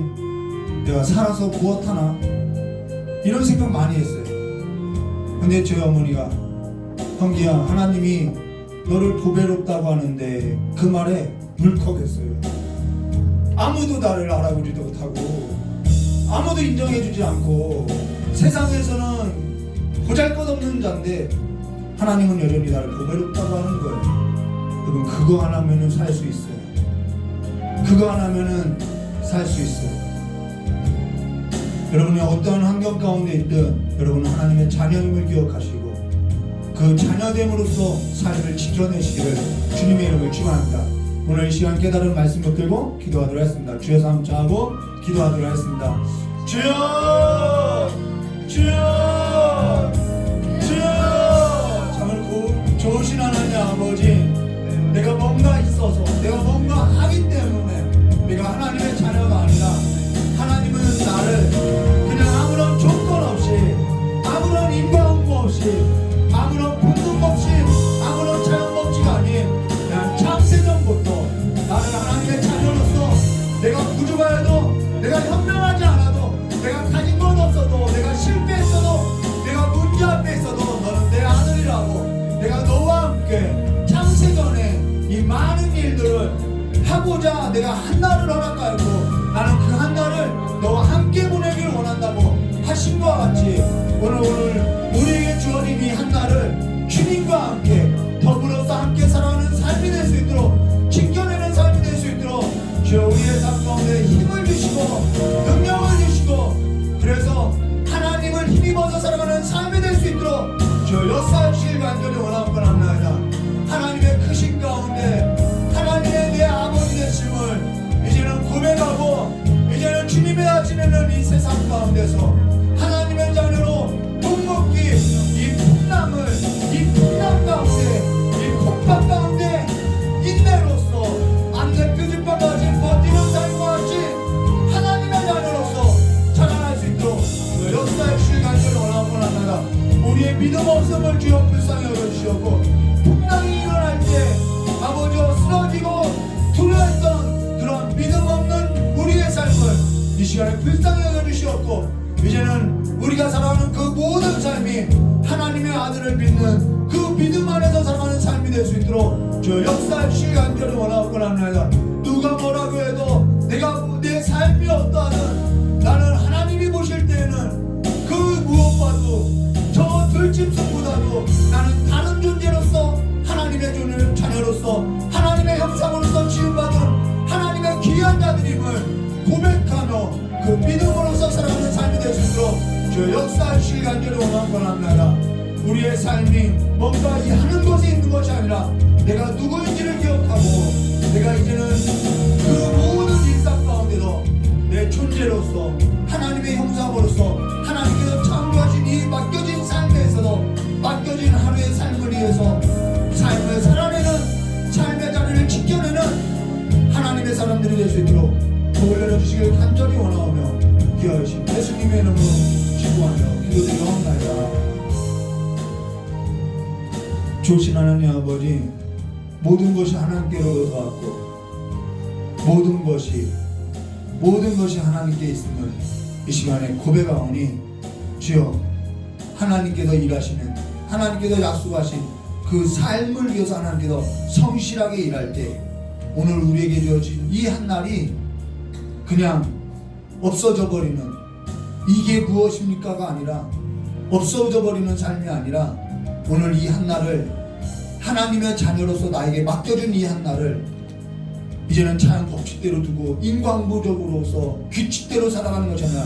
내가 살아서 무엇하나, 이런 생각 많이 했어요. 근데 저희 어머니가, 형기야, 하나님이 너를 보배롭다고 하는데, 그 말에 울컥했어요. 아무도 나를 알아보지도 못하고 아무도 인정해주지 않고 세상에서는 보잘것없는 자인데 하나님은 여전히 나를 보배롭다고 하는 거예요. 여러분, 그거 하나면은 살 수 있어요. 그거 하나면은 살 수 있어요. 여러분이 어떤 환경 가운데 있든 여러분은 하나님의 자녀임을 기억하시고 그 자녀됨으로써 삶을 지켜내시기를 주님의 이름을 축원합니다. 오늘 이 시간 깨달은 말씀 붙들고 기도하도록 하겠습니다. 주여 삼차하고 기도하도록 하겠습니다. 주여, 주여, 주여. 참을 좋으신 하나님 아버지, 내가 뭔가 있어서, 내가 뭔가 하기 때문에 내가 하나님의 자녀가 아니라 하나님은 나를 그냥 아무런 조건 없이, 아무런 인과응보 없이, 아무런 본능 없이, 아무런 자연 법칙이 아닌 그냥 창세전부터 나를 하나님의 자녀로서 내가 부족하여도, 내가 현명하지 않아도, 내가 가진 건 없어도, 내가 실패했어도, 내가 문제 앞에 있어도 너는 내 아들이라고, 내가 너와 함께 창세전에 이 많은 일들을 하고자 내가 한날을 허락하였고 나는 그 한날을 너와 함께 보내기를 원한다고 하신 것과 같이 오늘 우리에게 주어진 이 한날을 주님과 함께 더불어서 함께 살아가는 삶이 될 수 있도록, 지켜내는 삶이 될 수 있도록 주여 우리의 삶 가운데 힘을 주시고 능력을 주시고, 그래서 하나님을 힘입어서 살아가는 삶이 될 수 있도록 주여 역사하시길 간절히 원합니다. 하나님의 크신 가운데 하나님의 내 아버지 되심을 이제는 고백하고, 이제는 주님의 지내는 이 세상 가운데서 하나님의 자녀로 묵묵히 이 풍랑을, 이 풍랑 가운데, 이 폭풍 가운데 인내로서 안내 끄집바까지 버티는 삶과 같이 하나님의 자녀로서 자라날 수 있도록 역사의 주의 간절히 원합니다. 우리의 믿음 없음을 주여 불쌍히 여겨주시옵고, 풍랑이 일어날 때 아버지여 쓰러지고 두려웠던 그런 믿음 없는 우리의 삶을 이 시간에 불쌍히 여겨주시옵고, 이제는 우리가 살아가는 그 모든 삶이 하나님의 아들을 믿는 그 믿음 안에서 살아가는 삶이 될 수 있도록 저 역사의 주의 간절히 원하고 합니다. 누가 뭐라고 해도 내 삶이 어떠하든 나는 하나님이 보실 때에는 그 무엇과도 저 들짐승보다도 나는 다른 존재로서 하나님의 자녀로서 하나님의 형상으로서 지음받은 하나님의 귀한 자들임을 고백하며 그 믿음으로서 살아가는 삶이 될 수 있도록 저 역사하시길 간절히 원합니다. 우리의 삶이 뭔가 이 하는 것에 있는 것이 아니라 내가 누구인지를 기억하고, 내가 이제는 그 모든 일상 가운데서 내 존재로서 하나님의 형상으로서 하나님께서 창조하신 이 맡겨진 삶에서도 맡겨진 하루의 삶을 위해서 삶을 살아내는 삶의 자리를 지켜내는 하나님의 사람들이 될 수 있도록 복을 내려주시길 간절히 원하오며 귀하신 예수님의 이름으로 기도하며 기도드리옵나이다. 좋으신 하나님 아버지, 모든 것이 하나님께로부터 왔고 모든 것이 하나님께 있음을 이 시간에 고백하오니 주여, 하나님께서 일하시는, 하나님께서 약속하신 그 삶을 위해서 하나님께서 성실하게 일할 때 오늘 우리에게 주어진 이 한날이 그냥 없어져 버리는, 이게 무엇입니까가 아니라, 없어져 버리는 삶이 아니라 오늘 이 한날을 하나님의 자녀로서 나에게 맡겨준 이 한날을 이제는 자연 법칙대로 두고 인과응보적으로서 규칙대로 살아가는 것이 아니라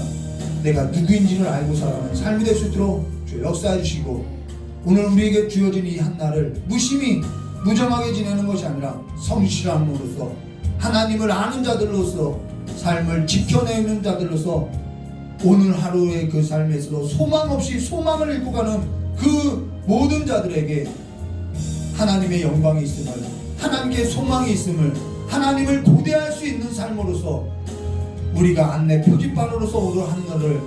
내가 누구인지를 알고 살아가는 삶이 될 수 있도록 주여 역사해 주시고, 오늘 우리에게 주어진 이 한날을 무심히 무정하게 지내는 것이 아니라 성실함으로써 하나님을 아는 자들로서 삶을 지켜내는 자들로서 오늘 하루의 그 삶에서도 소망 없이 소망을 잃고 가는 그 모든 자들에게 하나님의 영광이 있음을, 하나님께 소망이 있음을, 하나님을 고대할 수 있는 삶으로서 우리가 안내 표지판으로서 오늘 하늘을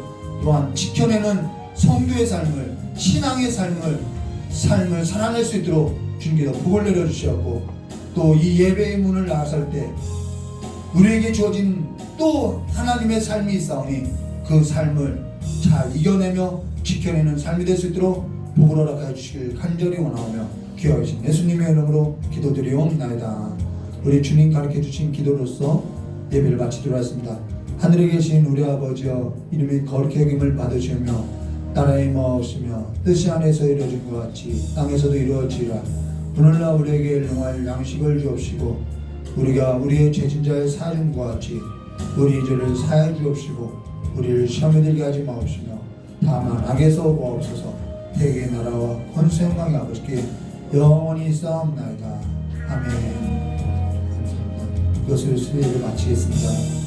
또한 지켜내는 성도의 삶을, 신앙의 삶을 살아낼 수 있도록 주님께서 복을 내려주셨고, 또 이 예배의 문을 나설 때 우리에게 주어진 또 하나님의 삶이 있사오니 그 삶을 잘 이겨내며 지켜내는 삶이 될 수 있도록 복을 허락하여 주시길 간절히 원하오며 귀하신 예수님의 이름으로 기도드리옵나이다. 우리 주님 가르쳐 주신 기도로서 예배를 마치도록 하겠습니다. 하늘에 계신 우리 아버지여, 이름이 거룩히 여김을 받으시며 나라의 임하옵시며 뜻이 하늘에서 이루어진 것 같이 땅에서도 이루어지라. 오늘날 우리에게 일용할 양식을 주옵시고 우리가 우리의 죄진자의 사하준 것 같이 우리 죄를 사하여 주옵시고 우리를 시험에 들게 하지 마옵시며 다만 악에서 구하옵소서. 대개의 나라와 권세 영광이 아버지께 영원히 싸움나이다. 아멘. 감사합니다. 이것으로 수요일을 마치겠습니다.